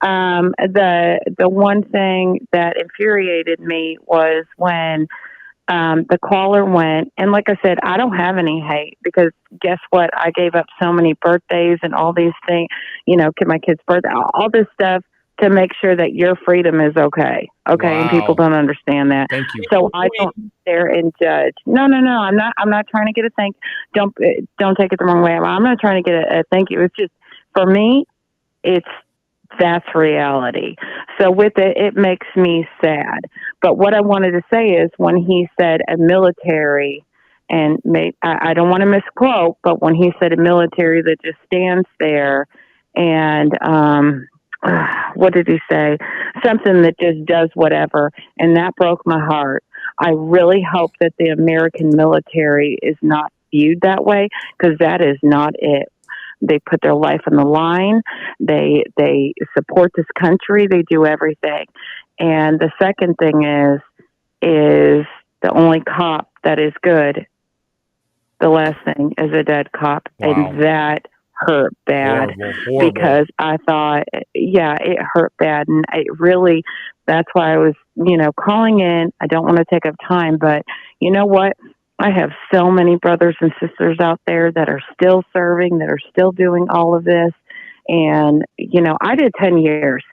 The one thing that infuriated me was when the caller went, and like I said, I don't have any hate because guess what? I gave up so many birthdays and all these things, my kid's birthday, all this stuff to make sure that your freedom is okay. Okay. And people Wow. don't understand that. Thank you. So I don't sit there and judge. No. I'm not trying to get a thank. Don't take it the wrong way. I'm not trying to get a thank you. It's just, for me, that's reality. So with it, it makes me sad. But what I wanted to say is when he said a military, and I don't want to misquote, but when he said a military that just stands there and, what did he say? Something that just does whatever. And that broke my heart. I really hope that the American military is not viewed that way, because that is not it. They put their life on the line. They support this country. They do everything. And the second thing is the only cop that is good. The last thing is a dead cop. Wow. And that hurt bad. Horrible. Because I thought, yeah, it hurt bad. And it really, that's why I was, calling in. I don't want to take up time, but you know what? I have so many brothers and sisters out there that are still serving, that are still doing all of this. And, I did 10 years.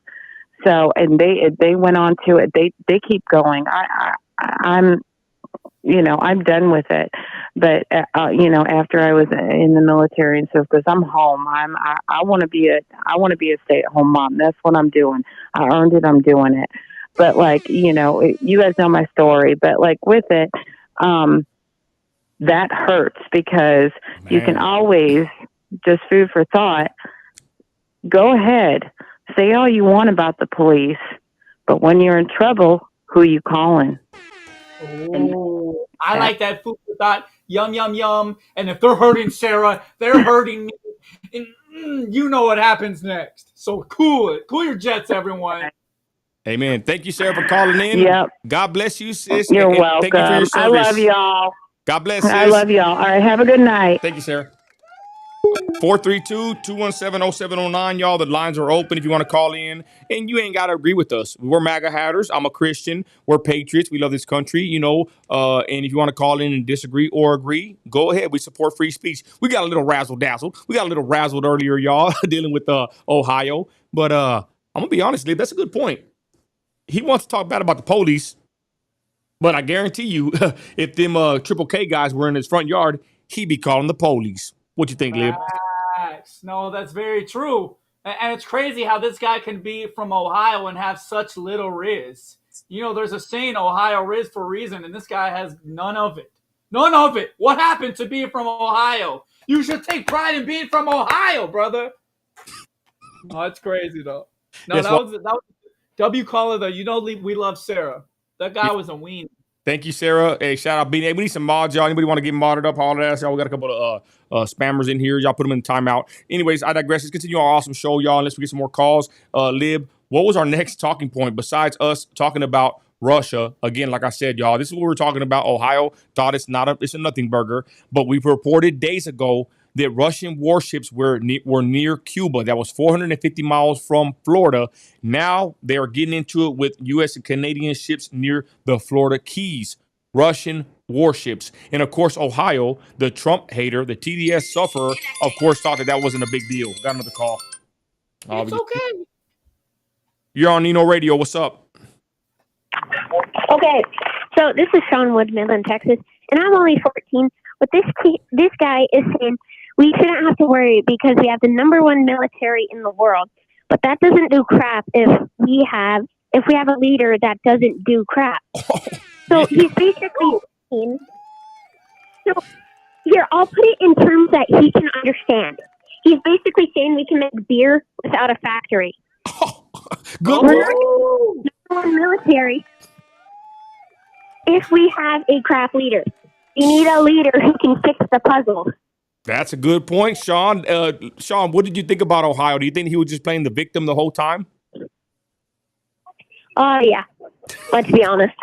So, and they went on to it. They keep going. I'm done with it. But, after I was in the military and stuff, because I'm home, I want to be a stay-at-home mom. That's what I'm doing. I earned it. I'm doing it. But you guys know my story, but with it, that hurts because you can always, just food for thought, go ahead, say all you want about the police, but when you're in trouble, who you calling? Oh, I like that food for thought. Yum, yum, yum. And if they're hurting Sarah, they're hurting me. And you know what happens next. So cool it. Cool your jets, everyone. Amen. Thank you, Sarah, for calling in. Yep. God bless you, sis. You're and welcome. Thank you for your service. I love y'all. God bless, sis. I love y'all. All right. Have a good night. Thank you, Sarah. 432-217-0709, y'all. The lines are open if you want to call in. And you ain't got to agree with us. We're MAGA hatters. I'm a Christian. We're patriots. We love this country, and if you want to call in and disagree or agree, go ahead. We support free speech. We got a little razzle-dazzle. We got a little razzled earlier, y'all, dealing with Ohio. But I'm going to be honest, Liv, that's a good point. He wants to talk bad about the police, but I guarantee you, if them Triple K guys were in his front yard, he'd be calling the police. What you think, Liv? No, that's very true. And it's crazy how this guy can be from Ohio and have such little riz. There's a saying, Ohio riz for a reason, and this guy has none of it. None of it. What happened to being from Ohio? You should take pride in being from Ohio, brother. Oh, that's crazy, though. No, Yes, that was W. Caller, though. We love Sarah. That guy was a weenie. Thank you, Sarah. Hey, shout out, Beanie. Hey, we need some mods, y'all. Anybody want to get modded up? Holler at us, y'all. We got a couple of spammers in here. Y'all put them in timeout. Anyways, I digress. Let's continue our awesome show, y'all, unless we get some more calls. Lib, what was our next talking point besides us talking about Russia? Again, like I said, y'all, this is what we're talking about. Ohio thought it's a nothing burger, but we've reported days ago that Russian warships were near Cuba. That was 450 miles from Florida. Now they are getting into it with U.S. and Canadian ships near the Florida Keys. Russian warships. And of course, Ohio, the Trump hater, the TDS sufferer, of course, thought that wasn't a big deal. Got another call. It's okay. You're on Nino Radio. What's up? Okay, so this is Sean Wood, Midland, Texas, and I'm only 14. But this guy is saying we shouldn't have to worry because we have the #1 military in the world. But that doesn't do crap if we have a leader that doesn't do crap. So he's basically saying, so here, I'll put it in terms that he can understand. He's basically saying we can make beer without a factory. Good. We're not #1 military if we have a crap leader. You need a leader who can fix the puzzle. That's a good point, Sean. Sean, what did you think about Ohio? Do you think he was just playing the victim the whole time? Yeah. Let's be honest.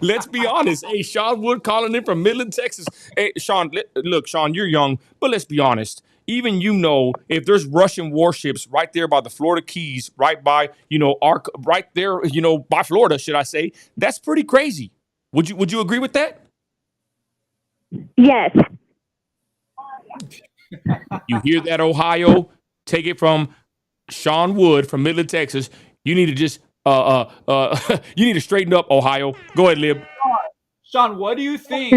Let's be honest. Hey, Sean Wood calling in from Midland, Texas. Hey, Sean, look, Sean, you're young, but let's be honest. Even if there's Russian warships right there by the Florida Keys, right by, right there, by Florida, should I say, that's pretty crazy. Would you agree with that? Yes. You hear that, Ohio? Take it from Sean Wood from Midland, Texas. You need to just you need to straighten up, Ohio. Go ahead, Lib. Sean, what do you think?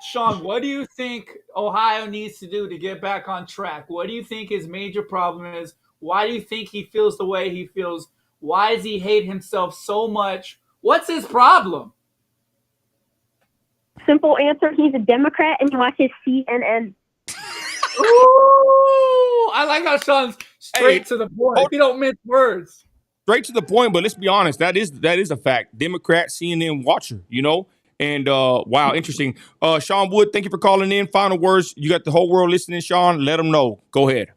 Sean, what do you think Ohio needs to do to get back on track? What do you think his major problem is? Why do you think he feels the way he feels? Why does he hate himself so much? What's his problem? Simple answer, he's a Democrat and he watches CNN. Ooh, I like how Sean's straight to the point. He don't mince words. Straight to the point, but let's be honest, that is a fact. Democrat CNN watcher, And wow, interesting. Sean Wood, thank you for calling in. Final words. You got the whole world listening, Sean. Let them know. Go ahead.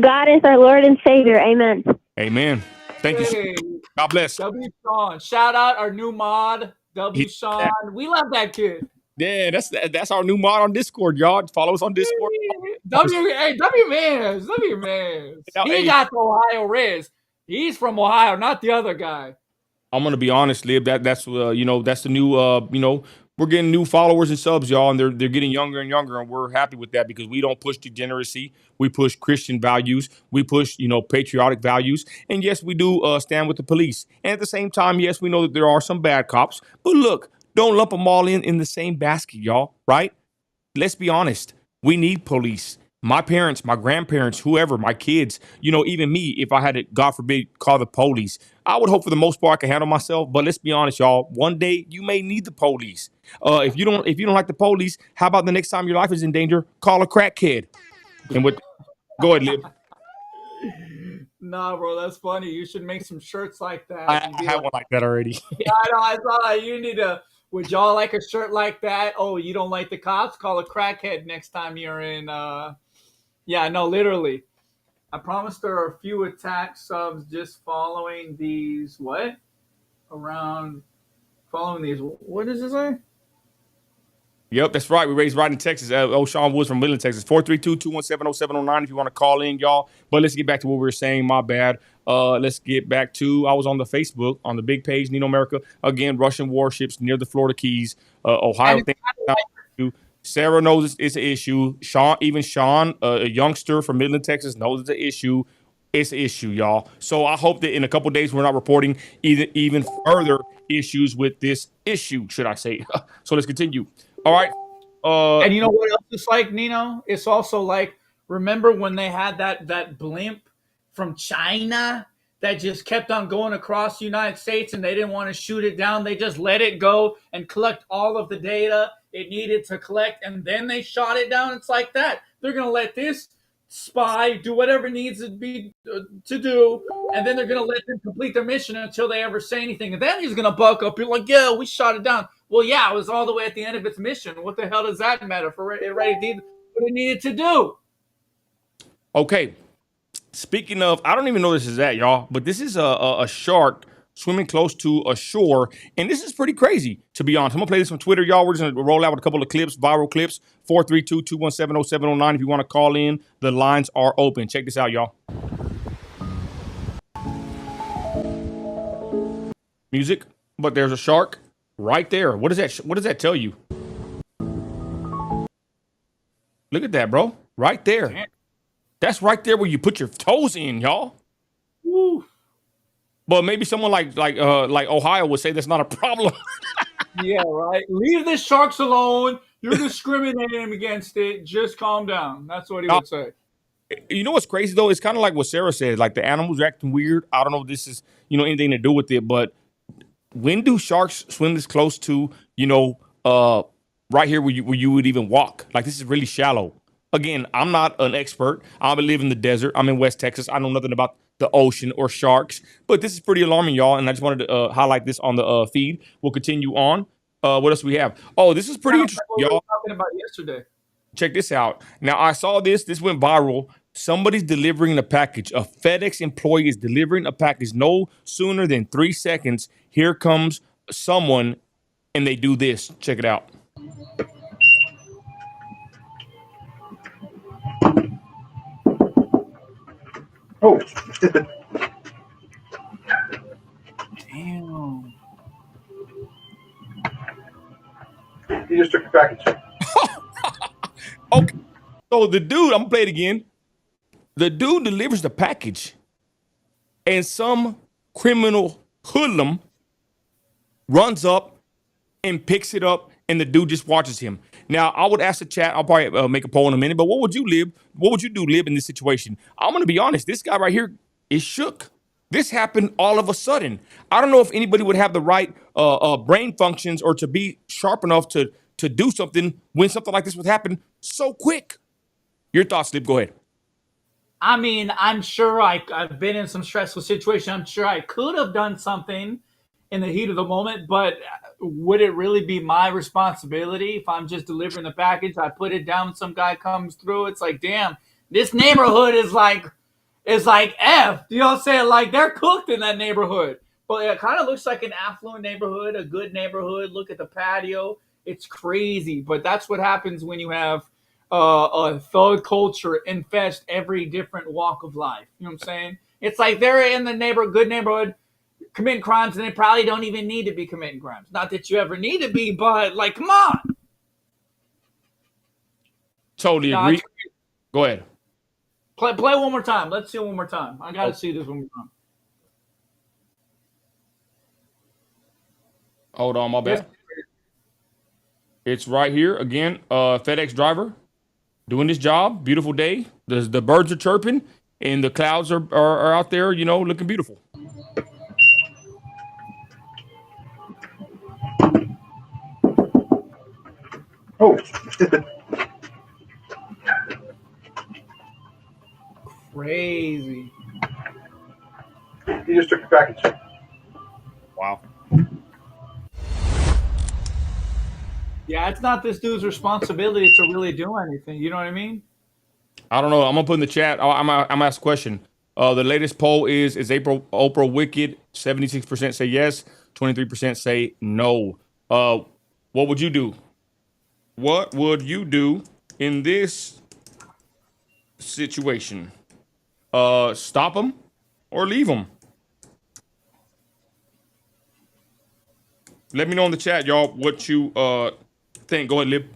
God is our Lord and Savior. Amen. Amen. Thank you. God bless. W. Sean. Shout out our new mod, W. Sean, we love that kid. Yeah, that's our new mod on Discord, y'all. Follow us on Discord. W Mans. Now, He hey, got the Ohio Riz. He's from Ohio, not the other guy. I'm gonna be honest, Lib. That's that's the new we're getting new followers and subs, y'all, and they're getting younger and younger, and we're happy with that because we don't push degeneracy. We push Christian values. We push patriotic values, and yes, we do stand with the police. And at the same time, yes, we know that there are some bad cops, but look, don't lump them all in the same basket, y'all. Right? Let's be honest. We need police. My parents, my grandparents, whoever, my kids, even me, if I had to, God forbid, call the police, I would hope for the most part I can handle myself. But let's be honest, y'all. One day you may need the police. If you don't like the police, how about the next time your life is in danger, call a crackhead? And go ahead, Lib. Nah, bro, that's funny. You should make some shirts like that. I have one like that already. Yeah, I know. I saw that. You need to. Would y'all like a shirt like that? Oh, you don't like the cops? Call a crackhead next time you're in. Yeah, no, literally. I promise there are a few attack subs just following these. What? Following these. What does it say? Yep, that's right. We raised right in Texas. Sean Woods from Midland, Texas. 432-217-0709 if you want to call in, y'all. But let's get back to what we were saying. My bad. Let's get back to, I was on the Facebook, on the big page, Nino America. Again, Russian warships near the Florida Keys. Ohio. Sarah knows it's an issue. Sean, a youngster from Midland, Texas, knows it's an issue. It's an issue, y'all. So I hope that in a couple of days we're not reporting even further issues with this issue, should I say. So let's continue. All right. And you know what else it's like, Nino? It's also like, remember when they had that blimp from China that just kept on going across the United States and they didn't want to shoot it down. They just let it go and collect all of the data it needed to collect, and then they shot it down. It's like that. They're going to let this spy do whatever needs to be to do, and then they're going to let them complete their mission until they ever say anything. And then he's going to buck up. You're like, yeah, we shot it down. Well, yeah, it was all the way at the end of its mission. What the hell does that matter? For it already did what it needed to do. Okay. Speaking of, I don't even know this is that, y'all, but this is a shark swimming close to a shore, and this is pretty crazy, to be honest. I'm going to play this on Twitter, y'all. We're just going to roll out with a couple of clips, viral clips, 432-217-0709. If you want to call in, the lines are open. Check this out, y'all. Music, but there's a shark right there. What does that tell you? Look at that, bro. Right there. Damn. That's right there where you put your toes in, y'all. Woo. But maybe someone like Ohio would say that's not a problem. Yeah, right. Leave the sharks alone. You're discriminating against it. Just calm down. That's what he would say. You know what's crazy though? It's kind of like what Sarah said. Like the animals are acting weird. I don't know if this is anything to do with it, but when do sharks swim this close to right here where you would even walk? Like this is really shallow. Again, I'm not an expert. I live in the desert. I'm in West Texas. I know nothing about the ocean or sharks, but this is pretty alarming, y'all. And I just wanted to highlight this on the feed. We'll continue on. What else do we have? Oh, this is pretty interesting, y'all. We were talking about yesterday. Check this out. Now, I saw this. This went viral. Somebody's delivering a package. A FedEx employee is delivering a package no sooner than 3 seconds. Here comes someone, and they do this. Check it out. Oh. Damn. He just took the package. Okay. So the dude, I'm gonna play it again. The dude delivers the package, and some criminal hoodlum runs up and picks it up, and the dude just watches him. Now, I would ask the chat. I'll probably make a poll in a minute. But what would you do, Lib, in this situation? I'm gonna be honest. This guy right here is shook. This happened all of a sudden. I don't know if anybody would have the right brain functions or to be sharp enough to do something when something like this would happen so quick. Your thoughts, Lib? Go ahead. I mean, I'm sure I've been in some stressful situations. I'm sure I could have done something in the heat of the moment, but would it really be my responsibility if I'm just delivering the package? I put it down, some guy comes through. It's like, damn, this neighborhood is like F. You know what I'm saying? Like they're cooked in that neighborhood. But it kind of looks like an affluent neighborhood, a good neighborhood. Look at the patio. It's crazy. But that's what happens when you have a thug culture infest every different walk of life. You know what I'm saying? It's like they're in the good neighborhood, committing crimes, and they probably don't even need to be committing crimes. Not that you ever need to be, but like, come on. Totally agree. Go ahead. Play one more time. Let's see it one more time. I got to see this one more time. Hold on, my bad. It's right here again. FedEx driver doing his job. Beautiful day. The birds are chirping and the clouds are out there, you know, looking beautiful. Oh. Crazy. He just took the package. Wow. Yeah, it's not this dude's responsibility to really do anything. You know what I mean? I don't know. I'm gonna put in the chat. I'm gonna ask a question. The latest poll is Oprah wicked? 76% say yes, 23% say no. What would you do? What would you do in this situation? Stop them or leave them? Let me know in the chat, y'all, what you think. Go ahead, Lib.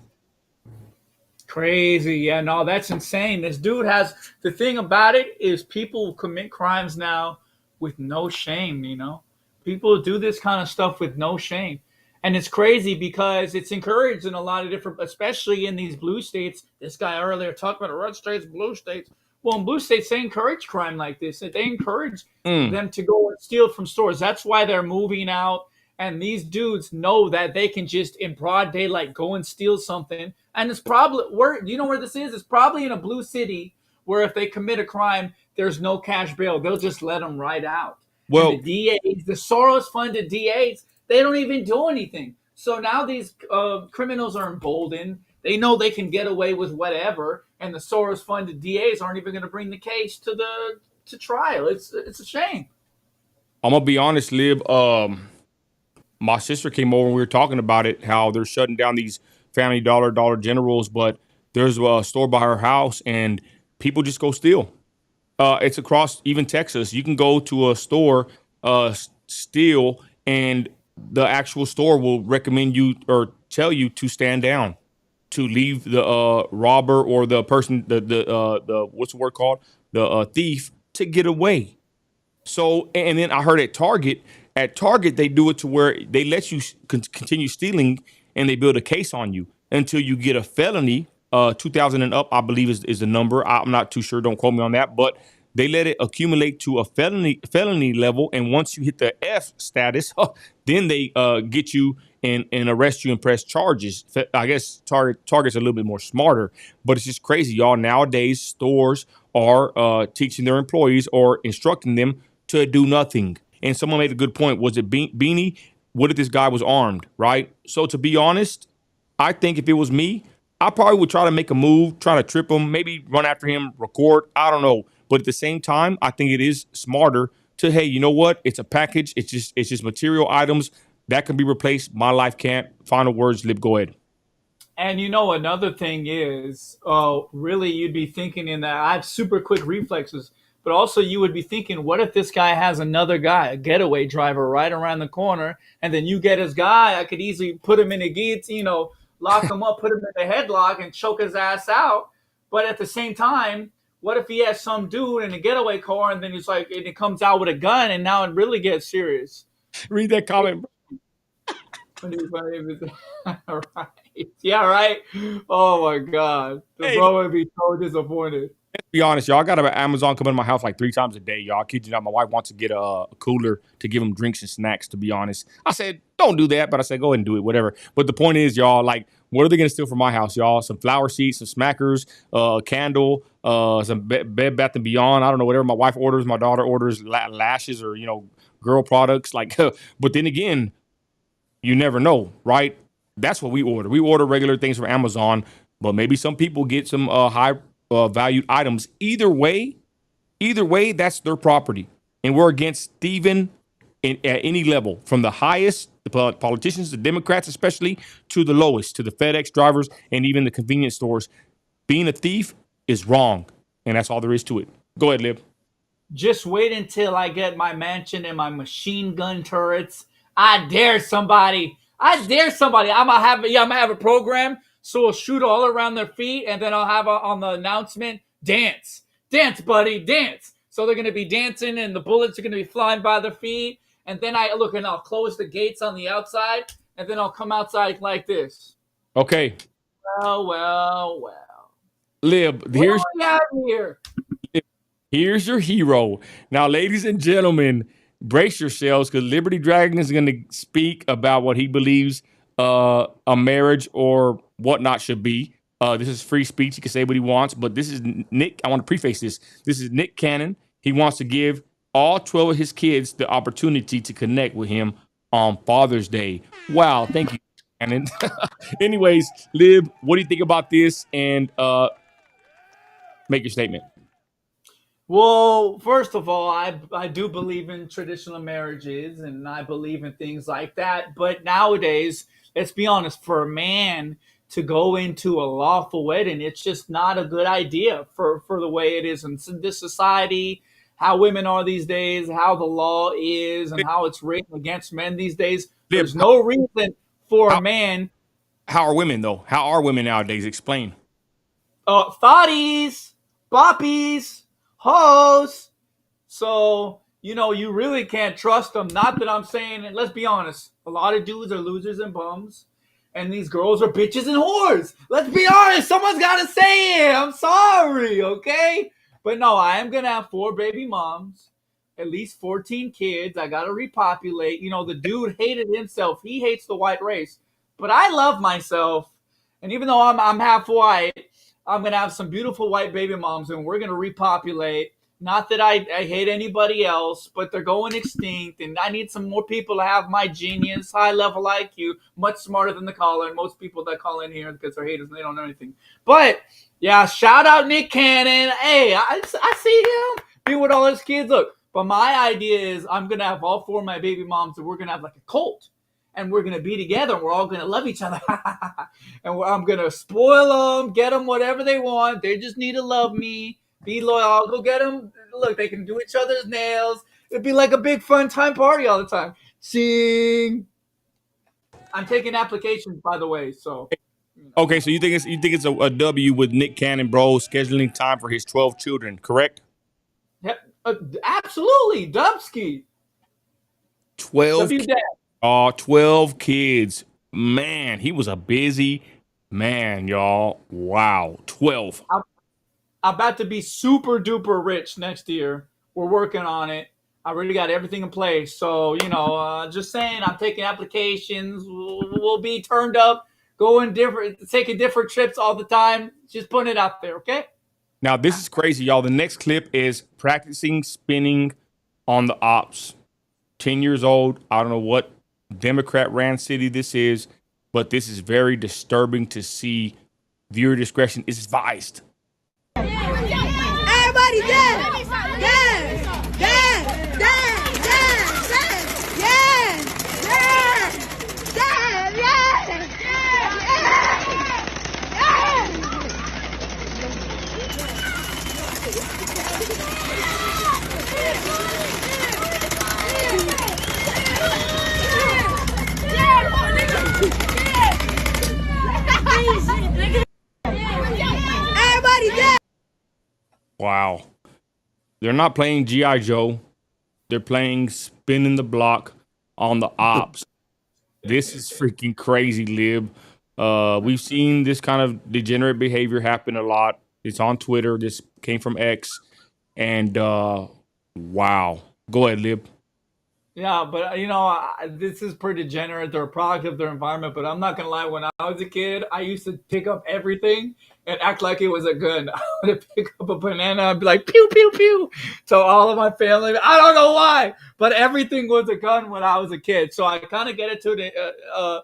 Crazy. Yeah, no, that's insane. This dude has, the thing about it is people commit crimes now with no shame, you know? People do this kind of stuff with no shame. And it's crazy because it's encouraged in a lot of different, especially in these blue states. This guy earlier talked about red states, blue states. Well, in blue states, they encourage crime like this. They encourage them to go and steal from stores. That's why they're moving out. And these dudes know that they can just in broad daylight go and steal something. And it's probably where, you know where this is? It's probably in a blue city where if they commit a crime, there's no cash bail. They'll just let them right out. Well, and the DAs, the Soros-funded DAs, they don't even do anything. So now these criminals are emboldened. They know they can get away with whatever, and the Soros-funded DAs aren't even going to bring the case to trial. It's a shame. I'm gonna be honest, Lib. My sister came over and we were talking about it, how they're shutting down these Family Dollar, Dollar Generals, but there's a store by her house and people just go steal. It's across even Texas. You can go to a store, steal, and the actual store will recommend you or tell you to stand down, to leave the robber or the person, the what's the word called? The thief, to get away. So, and then I heard at Target, they do it to where they let you continue stealing and they build a case on you until you get a felony. 2,000 and up, I believe is the number. I'm not too sure. Don't quote me on that, but they let it accumulate to a felony level. And once you hit the F status, then they get you and arrest you and press charges. I guess Target's a little bit more smarter, but it's just crazy, y'all. Nowadays, stores are teaching their employees or instructing them to do nothing. And someone made a good point. Was it Beanie? What if this guy was armed, right? So to be honest, I think if it was me, I probably would try to make a move, try to trip him, maybe run after him, record. I don't know. But at the same time, I think it is smarter to, hey, you know what? It's a package. It's just material items that can be replaced. My life can't. Final words, Lib, go ahead. And you know, another thing is, really, you'd be thinking in that I have super quick reflexes. But also you would be thinking, what if this guy has another guy, a getaway driver right around the corner, and then you get his guy, I could easily put him in a guillotine, lock him up, put him in a headlock and choke his ass out. But at the same time, what if he has some dude in a getaway car and then he's like, and it comes out with a gun and now it really gets serious? Read that comment. All right. Yeah, right. Oh my God. The bro would be so disappointed. Let's be honest, y'all. I got Amazon coming to my house like 3 times a day, y'all. I kid you not. My wife wants to get a cooler to give them drinks and snacks, to be honest. I said, don't do that. But I said, go ahead and do it, whatever. But the point is, y'all, like, what are they going to steal from my house, y'all? Some flower sheets, some smackers, a candle, some Bed Bath & Beyond. I don't know, whatever my wife orders, my daughter orders, lashes or, girl products. Like, but then again, you never know, right? That's what we order. We order regular things from Amazon, but maybe some people get some high valued items. Either way, that's their property. And we're against thieving at any level, from the highest, the politicians, the Democrats especially, to the lowest, to the FedEx drivers and even the convenience stores. Being a thief is wrong, and that's all there is to it. Go ahead, Lib. Just wait until I get my mansion and my machine gun turrets. I dare somebody. I'm gonna have a program, so we'll shoot all around their feet, and then I'll have on the announcement, dance, buddy, dance. So they're gonna be dancing, and the bullets are gonna be flying by their feet. And then I'll close the gates on the outside, and then I'll come outside like this. Okay. Well. Lib, What do we have here? here's your hero. Now, ladies and gentlemen, brace yourselves, because Liberty Dragon is going to speak about what he believes a marriage or whatnot should be. This is free speech. He can say what he wants, but this is Nick. I want to preface this. This is Nick Cannon. He wants to give all 12 of his kids the opportunity to connect with him on Father's Day. Wow. Thank you, Cannon. Anyways, Lib, what do you think about this? And make your statement. Well, first of all, I do believe in traditional marriages, and I believe in things like that. But nowadays, let's be honest, for a man to go into a lawful wedding, it's just not a good idea for the way it is in this society, how women are these days, how the law is, and how it's written against men these days. There's no reason for a man. How are women, though? How are women nowadays? Explain. Thotties, boppies, hoes. So, you really can't trust them. Not that I'm saying, and let's be honest, a lot of dudes are losers and bums, and these girls are bitches and whores. Let's be honest. Someone's got to say it. I'm sorry, okay? But no, I am going to have 4 baby moms, at least 14 kids. I got to repopulate. The dude hated himself. He hates the white race. But I love myself. And even though I'm half white, I'm going to have some beautiful white baby moms, and we're going to repopulate. Not that I hate anybody else, but they're going extinct, and I need some more people to have my genius, high-level IQ, much smarter than the caller, and most people that call in here because they're haters and they don't know anything. But, yeah, shout out Nick Cannon. Hey, I see him be with all his kids. Look, but my idea is I'm going to have all 4 of my baby moms, and we're going to have like a cult. And we're going to be together, and we're all going to love each other. And I'm going to spoil them, get them whatever they want. They just need to love me, be loyal. I'll go get them. Look, they can do each other's nails. It'd be like a big fun time party all the time. Sing. I'm taking applications, by the way. So, Okay, so you think it's a W with Nick Cannon, bro, scheduling time for his 12 children, correct? Yeah, absolutely, Dubsky. 12. W-Dad. 12 kids. Man, he was a busy man, y'all. Wow. 12. I'm about to be super duper rich next year. We're working on it. I already got everything in place. So, just saying, I'm taking applications. We'll be turned up, taking different trips all the time. Just putting it out there, okay? Now, this is crazy, y'all. The next clip is practicing spinning on the ops. 10 years old. I don't know what Democrat ran city this is, but this is very disturbing to see. Viewer discretion is advised. Everybody dance! Dance! Dance! Dance! Dance! Dance! Dance! Dance! Everybody dance! Wow. They're not playing G.I. Joe. They're playing spinning the block on the ops. This is freaking crazy, Lib. We've seen this kind of degenerate behavior happen a lot. It's on Twitter. This came from X. And wow. Go ahead, Lib. Yeah, but this is pretty degenerate. They're a product of their environment. But I'm not gonna lie. When I was a kid, I used to pick up everything and act like it was a gun. I would pick up a banana and be like, pew, pew, pew, to all of my family. I don't know why, but everything was a gun when I was a kid. So I kind of get it to the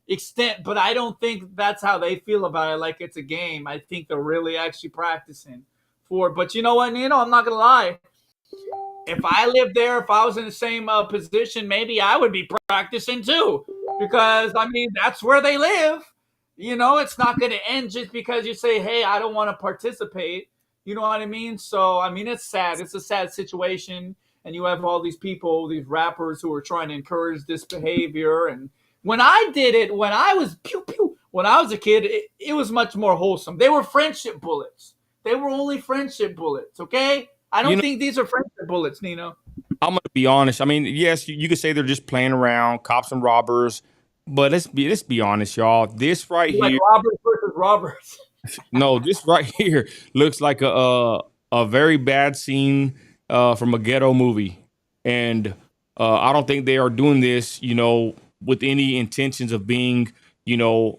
extent, but I don't think that's how they feel about it. Like it's a game. I think they're really actually practicing for it. But you know what, Nino? I'm not gonna lie. if I lived there, if I was in the same position, maybe I would be practicing too, because I mean that's where they live. It's not going to end just because you say, "Hey, I don't want to participate." You know what I mean? So I mean, it's sad. It's a sad situation, and you have all these people, these rappers who are trying to encourage this behavior. And when I did it, when I was pew pew, when I was a kid, it was much more wholesome. They were friendship bullets. They were only friendship bullets. Okay. I You don't know, think these are friendship bullets, Nino. I'm gonna be honest. I mean, yes, you could say they're just playing around, cops and robbers, but let's be honest, y'all. This right Like here, Roberts versus Roberts. no, this right here looks like a very bad scene from a ghetto movie, and I don't think they are doing this, with any intentions of being,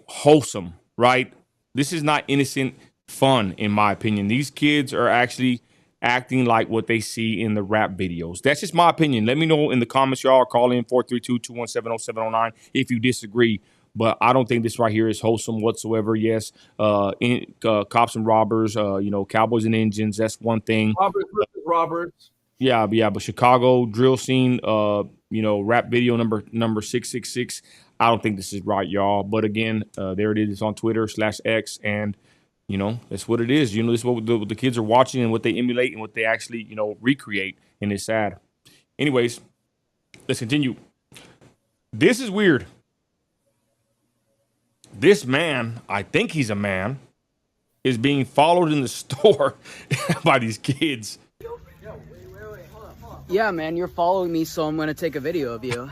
wholesome, right? This is not innocent fun, in my opinion. These kids are actually acting like what they see in the rap videos. That's just my opinion. Let me know in the comments, y'all. Call in 432-217-0709 if you disagree. But I don't think this right here is wholesome whatsoever. Yes, cops and robbers, cowboys and Indians. That's one thing. Roberts versus Roberts. Yeah. But Chicago drill scene, rap video number 666. I don't think this is right, y'all. But again, there it is on Twitter/X, and that's what it is. This is what the kids are watching and what they emulate and what they actually recreate, and it's sad. Anyways, let's continue. This is weird. This man, I think he's a man, is being followed in the store by these kids. Yeah, man, you're following me, so I'm gonna take a video of you.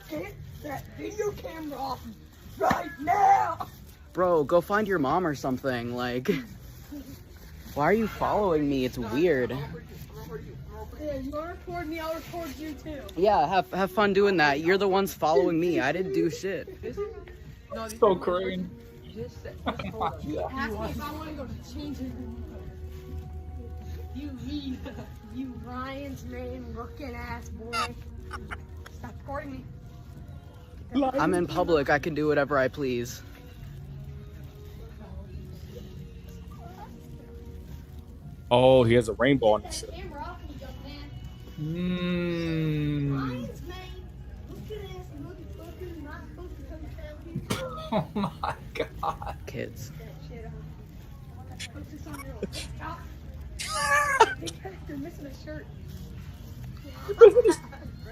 Get that video camera off right now! Bro, go find your mom or something. Like, why are you following me? It's weird. Yeah, you wanna record me, I'll record you too. Yeah, have fun doing that. You're the ones following me. I didn't do shit. So crazy. You asked me if I wanna go to change room. You leave. You Ryan's name looking ass boy. Stop recording me. I'm in public. I can do whatever I please. Oh, he has a rainbow on his shirt. Camera off and jump, man. Ryan's name looking ass motherfucker not supposed to come tell people. Oh my God. Kids. Put this on your stop. You're missing a shirt.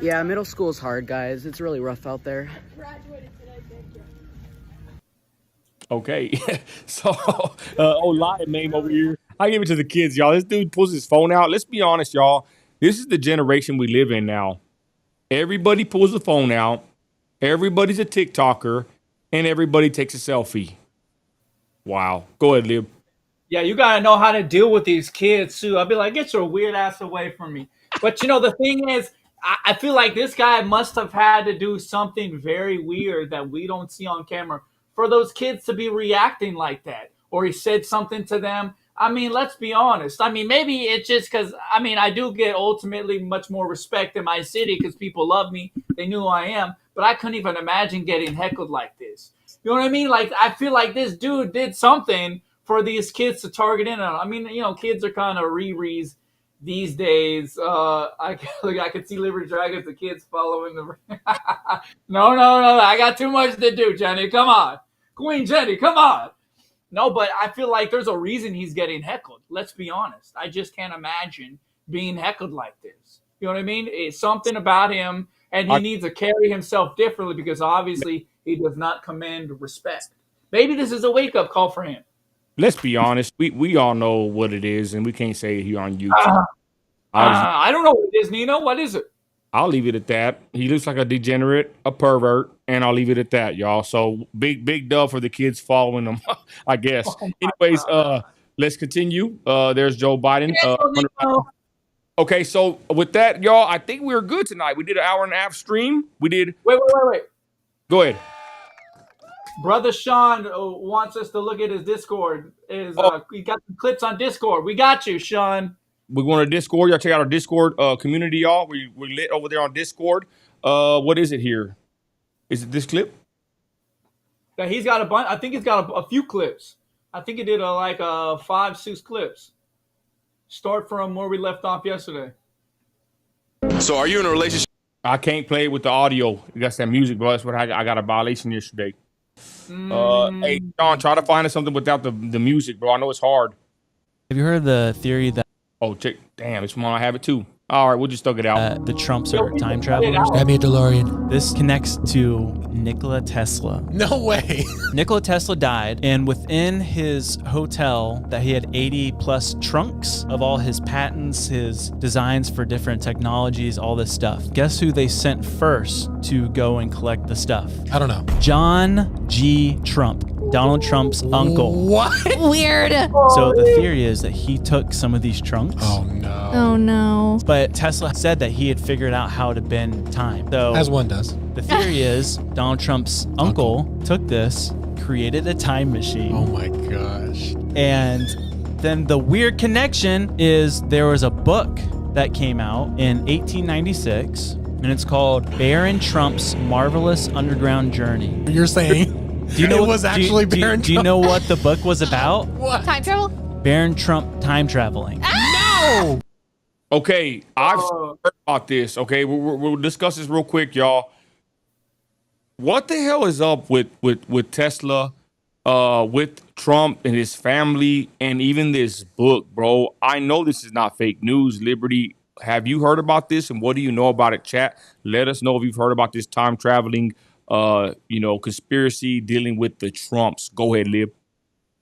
Yeah, middle school's hard, guys. It's really rough out there. Graduated today, thank you. Okay, so lion name over here. I give it to the kids, y'all. This dude pulls his phone out. Let's be honest, y'all. This is the generation we live in now. Everybody pulls the phone out. Everybody's a TikToker, and everybody takes a selfie. Wow. Go ahead, Lib. Yeah, you gotta know how to deal with these kids too. I'd be like, get your weird ass away from me. But the thing is, I feel like this guy must have had to do something very weird that we don't see on camera for those kids to be reacting like that. Or he said something to them. I mean, let's be honest. I mean, maybe it's just because, I do get ultimately much more respect in my city because people love me. They knew who I am. But I couldn't even imagine getting heckled like this. You know what I mean? Like, I feel like this dude did something for these kids to target in on. I mean, kids are kind of Riri's these days. I could see Liberty Dragons, the kids following the. No. I got too much to do, Jenny. Come on. Queen Jenny, come on. No, but I feel like there's a reason he's getting heckled. Let's be honest. I just can't imagine being heckled like this. You know what I mean? It's something about him, and he needs to carry himself differently because obviously he does not command respect. Maybe this is a wake-up call for him. Let's be honest. We all know what it is, and we can't say it here on YouTube. I don't know what it is, Nino. What is it? I'll leave it at that. He looks like a degenerate, a pervert, and I'll leave it at that, y'all. So big dub for the kids following him, I guess. Anyways, let's continue. There's Joe Biden. Okay, so with that, y'all, I think we were good tonight. We did an hour and a half stream. We did. Wait. Go ahead. Brother Sean wants us to look at his Discord. He got some clips on Discord. We got you, Sean. We're going to Discord. Y'all check out our Discord community, y'all. We're lit over there on Discord. What is it here? Is it this clip? Yeah, he's got a bunch. I think he's got a few clips. I think he did 5, 6 clips. Start from where we left off yesterday. So are you in a relationship? I can't play it with the audio. You got that music, bro. That's what I got a violation yesterday. Hey, Sean, try to find us something without the music, bro. I know it's hard. Have you heard of the theory that Oh, check. Damn, this one I have it too. All right, we'll just thug it out. the Trumps are time travelers? Grab me a DeLorean. This connects to Nikola Tesla. No way. Nikola Tesla died, and within his hotel that he had 80 plus trunks of all his patents, his designs for different technologies, all this stuff. Guess who they sent first to go and collect the stuff? I don't know. John G. Trump, Donald Trump's uncle. What? Weird. So the theory is that he took some of these trunks. Oh no. Oh no. But Tesla said that he had figured out how to bend time. So As one does. the theory is Donald Trump's uncle took this, created a time machine. Oh my gosh. And then the weird connection is there was a book that came out in 1896, and it's called Baron Trump's Marvelous Underground Journey. You're saying Do you know it was actually Baron Do you know what the book was about? What? Time travel? Baron Trump time traveling. No! Okay, I've heard about this. Okay, we'll discuss this real quick, y'all. What the hell is up with Tesla, with Trump and his family, and even this book, bro? I know this is not fake news, Liberty. Have you heard about this, and what do you know about it, chat? Let us know if you've heard about this time traveling, conspiracy dealing with the Trumps. Go ahead, Lib.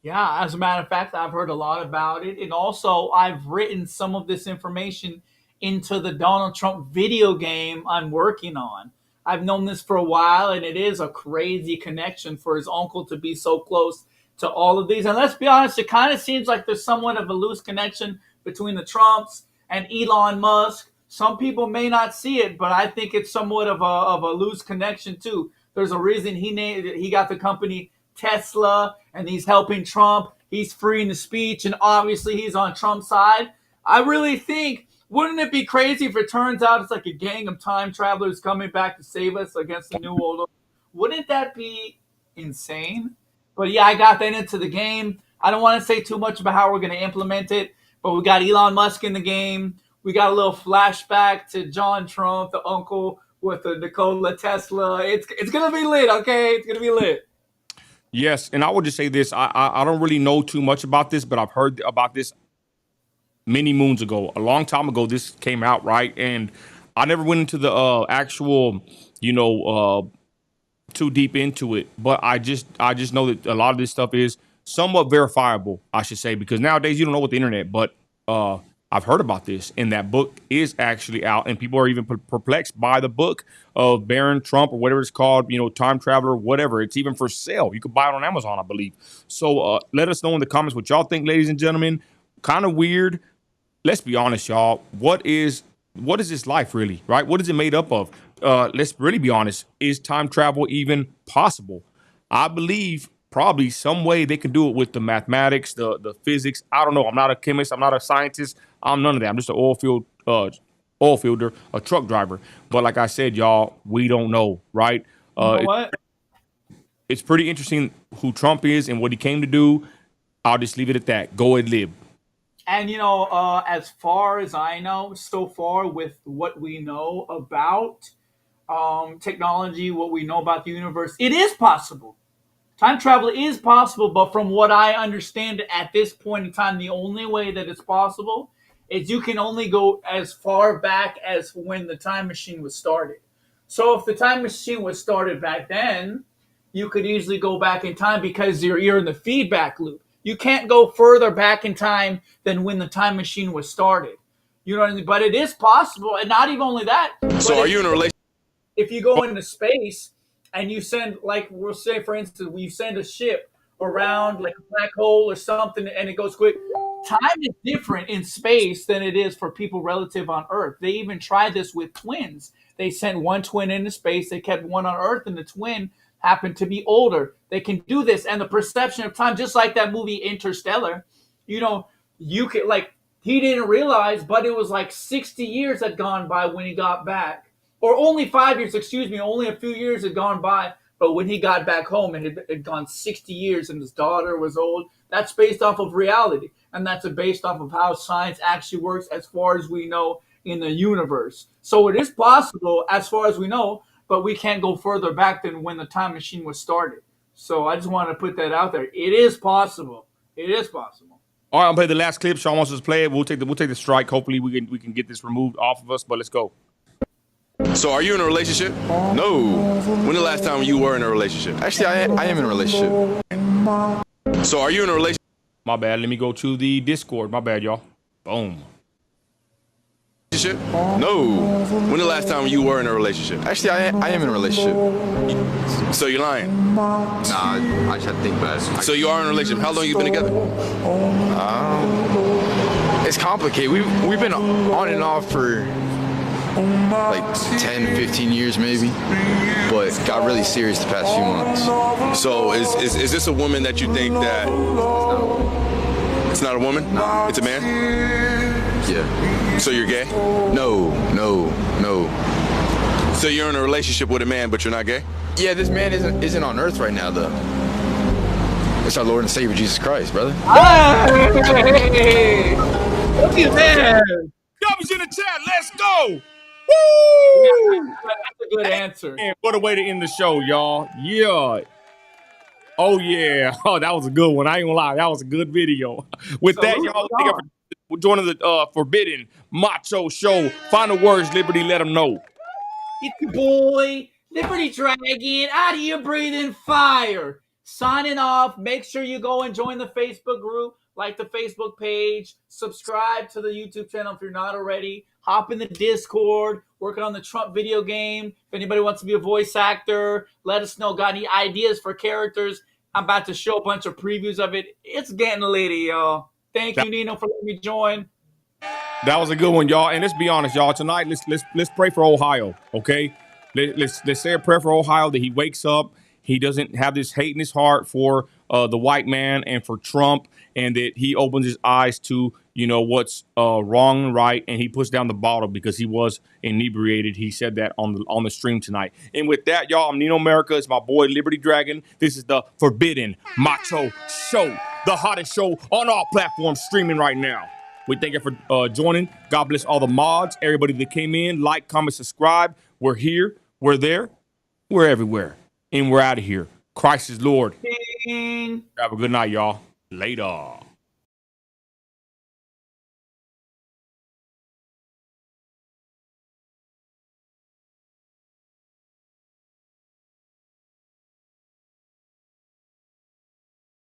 Yeah, as a matter of fact, I've heard a lot about it. And also, I've written some of this information into the Donald Trump video game I'm working on. I've known this for a while, and it is a crazy connection for his uncle to be so close to all of these. And let's be honest, it kind of seems like there's somewhat of a loose connection between the Trumps and Elon Musk. Some people may not see it, but I think it's somewhat of a loose connection too. There's a reason he got the company Tesla, and he's helping Trump. He's freeing the speech, and obviously he's on Trump's side. I really think, wouldn't it be crazy if it turns out it's like a gang of time travelers coming back to save us against the new world order? Wouldn't that be insane? But yeah, I got that into the game. I don't want to say too much about how we're going to implement it, but we got Elon Musk in the game. We got a little flashback to John Trump, the uncle, with the Nikola Tesla. It's going to be lit, okay? It's going to be lit. Yes, and I will just say this. I don't really know too much about this, but I've heard about this many moons ago. A long time ago, this came out, right? And I never went into the actual, too deep into it. But I just know that a lot of this stuff is somewhat verifiable, I should say, because nowadays you don't know what the internet. But I've heard about this, and that book is actually out, and people are even perplexed by the book of Baron Trump or whatever it's called, Time Traveler, whatever. It's even for sale. You can buy it on Amazon, I believe. So let us know in the comments what y'all think, ladies and gentlemen. Kind of weird. Let's be honest, y'all. What is this life really, right? What is it made up of? Let's really be honest. Is time travel even possible? I believe probably some way they can do it with the mathematics, the physics. I don't know. I'm not a chemist. I'm not a scientist. I'm none of that. I'm just an oil fielder, a truck driver. But like I said, y'all, we don't know, right? You know what? It's pretty interesting who Trump is and what he came to do. I'll just leave it at that. Go ahead, Lib. And, as far as I know, so far with what we know about technology, what we know about the universe, it is possible. Time travel is possible, but from what I understand at this point in time, the only way that it's possible is you can only go as far back as when the time machine was started. So if the time machine was started back then, you could easily go back in time because you're in the feedback loop. You can't go further back in time than when the time machine was started. You know what I mean? But it is possible, and not even only that. So are you in a relationship? If you go into space and you send, like, we'll say, for instance, we send a ship around like a black hole or something, and it goes quick. Time is different in space than it is for people relative on Earth. They even tried this with twins. They sent one twin into space. They kept one on Earth, and the twin happened to be older. They can do this, and the perception of time, just like that movie Interstellar, you could, like, he didn't realize, but it was like 60 years had gone by when he got back. Or only 5 years, only a few years had gone by. But when he got back home, it had gone 60 years and his daughter was old. That's based off of reality. and that's based off of how science actually works as far as we know in the universe. So it is possible as far as we know, but we can't go further back than when the time machine was started. So I just want to put that out there. It is possible. It is possible. All right, I'll play the last clip. Sean wants us to play it. We'll take the strike. Hopefully we can get this removed off of us. But let's go. So are you in a relationship? No. When the last time you were in a relationship? Actually, I am in a relationship. So are you in a relationship? My bad. Let me go to the Discord. My bad, y'all. Boom. No. When the last time you were in a relationship? Actually, I am in a relationship. So you're lying? Nah, I just had to think about it. So you are in a relationship. How long you been together? It's complicated. We've been on and off for like 10, 15 years maybe, but got really serious the past few months. So is this a woman that you think that... It's not a woman? No. It's a man? Yeah. So you're gay? No. So you're in a relationship with a man, but you're not gay? Yeah, this man isn't on earth right now, though. It's our Lord and Savior, Jesus Christ, brother. Hey! Look at that! W's in the chat. Let's go. Woo! Yeah, that's a good answer. Man, what a way to end the show, y'all. Yeah. Oh, yeah. Oh, that was a good one. I ain't gonna lie. That was a good video. With that, y'all, thank you for joining the Forbidden Macho Show. Final words, Liberty, let them know. It's your boy, Liberty Dragon, out of here breathing fire. Signing off. Make sure you go and join the Facebook group, like the Facebook page, subscribe to the YouTube channel if you're not already. Hop in the Discord, working on the Trump video game. If anybody wants to be a voice actor, let us know. Got any ideas for characters? I'm about to show a bunch of previews of it. It's getting litty, y'all. Thank you, Nino, for letting me join. That was a good one, y'all. And let's be honest, y'all. Tonight, let's pray for Ohio, okay? Let's say a prayer for Ohio that he wakes up. He doesn't have this hate in his heart for the white man and for Trump, and that he opens his eyes to, what's wrong and right, and he puts down the bottle because he was inebriated. He said that on the stream tonight. And with that, y'all, I'm Nino America. It's my boy Liberty Dragon. This is the Forbidden Macho Show, the hottest show on all platforms streaming right now. We thank you for joining. God bless all the mods, everybody that came in. Like, comment, subscribe. We're here. We're there. We're everywhere. And we're out of here. Christ is Lord. Ding. Have a good night, y'all. Later.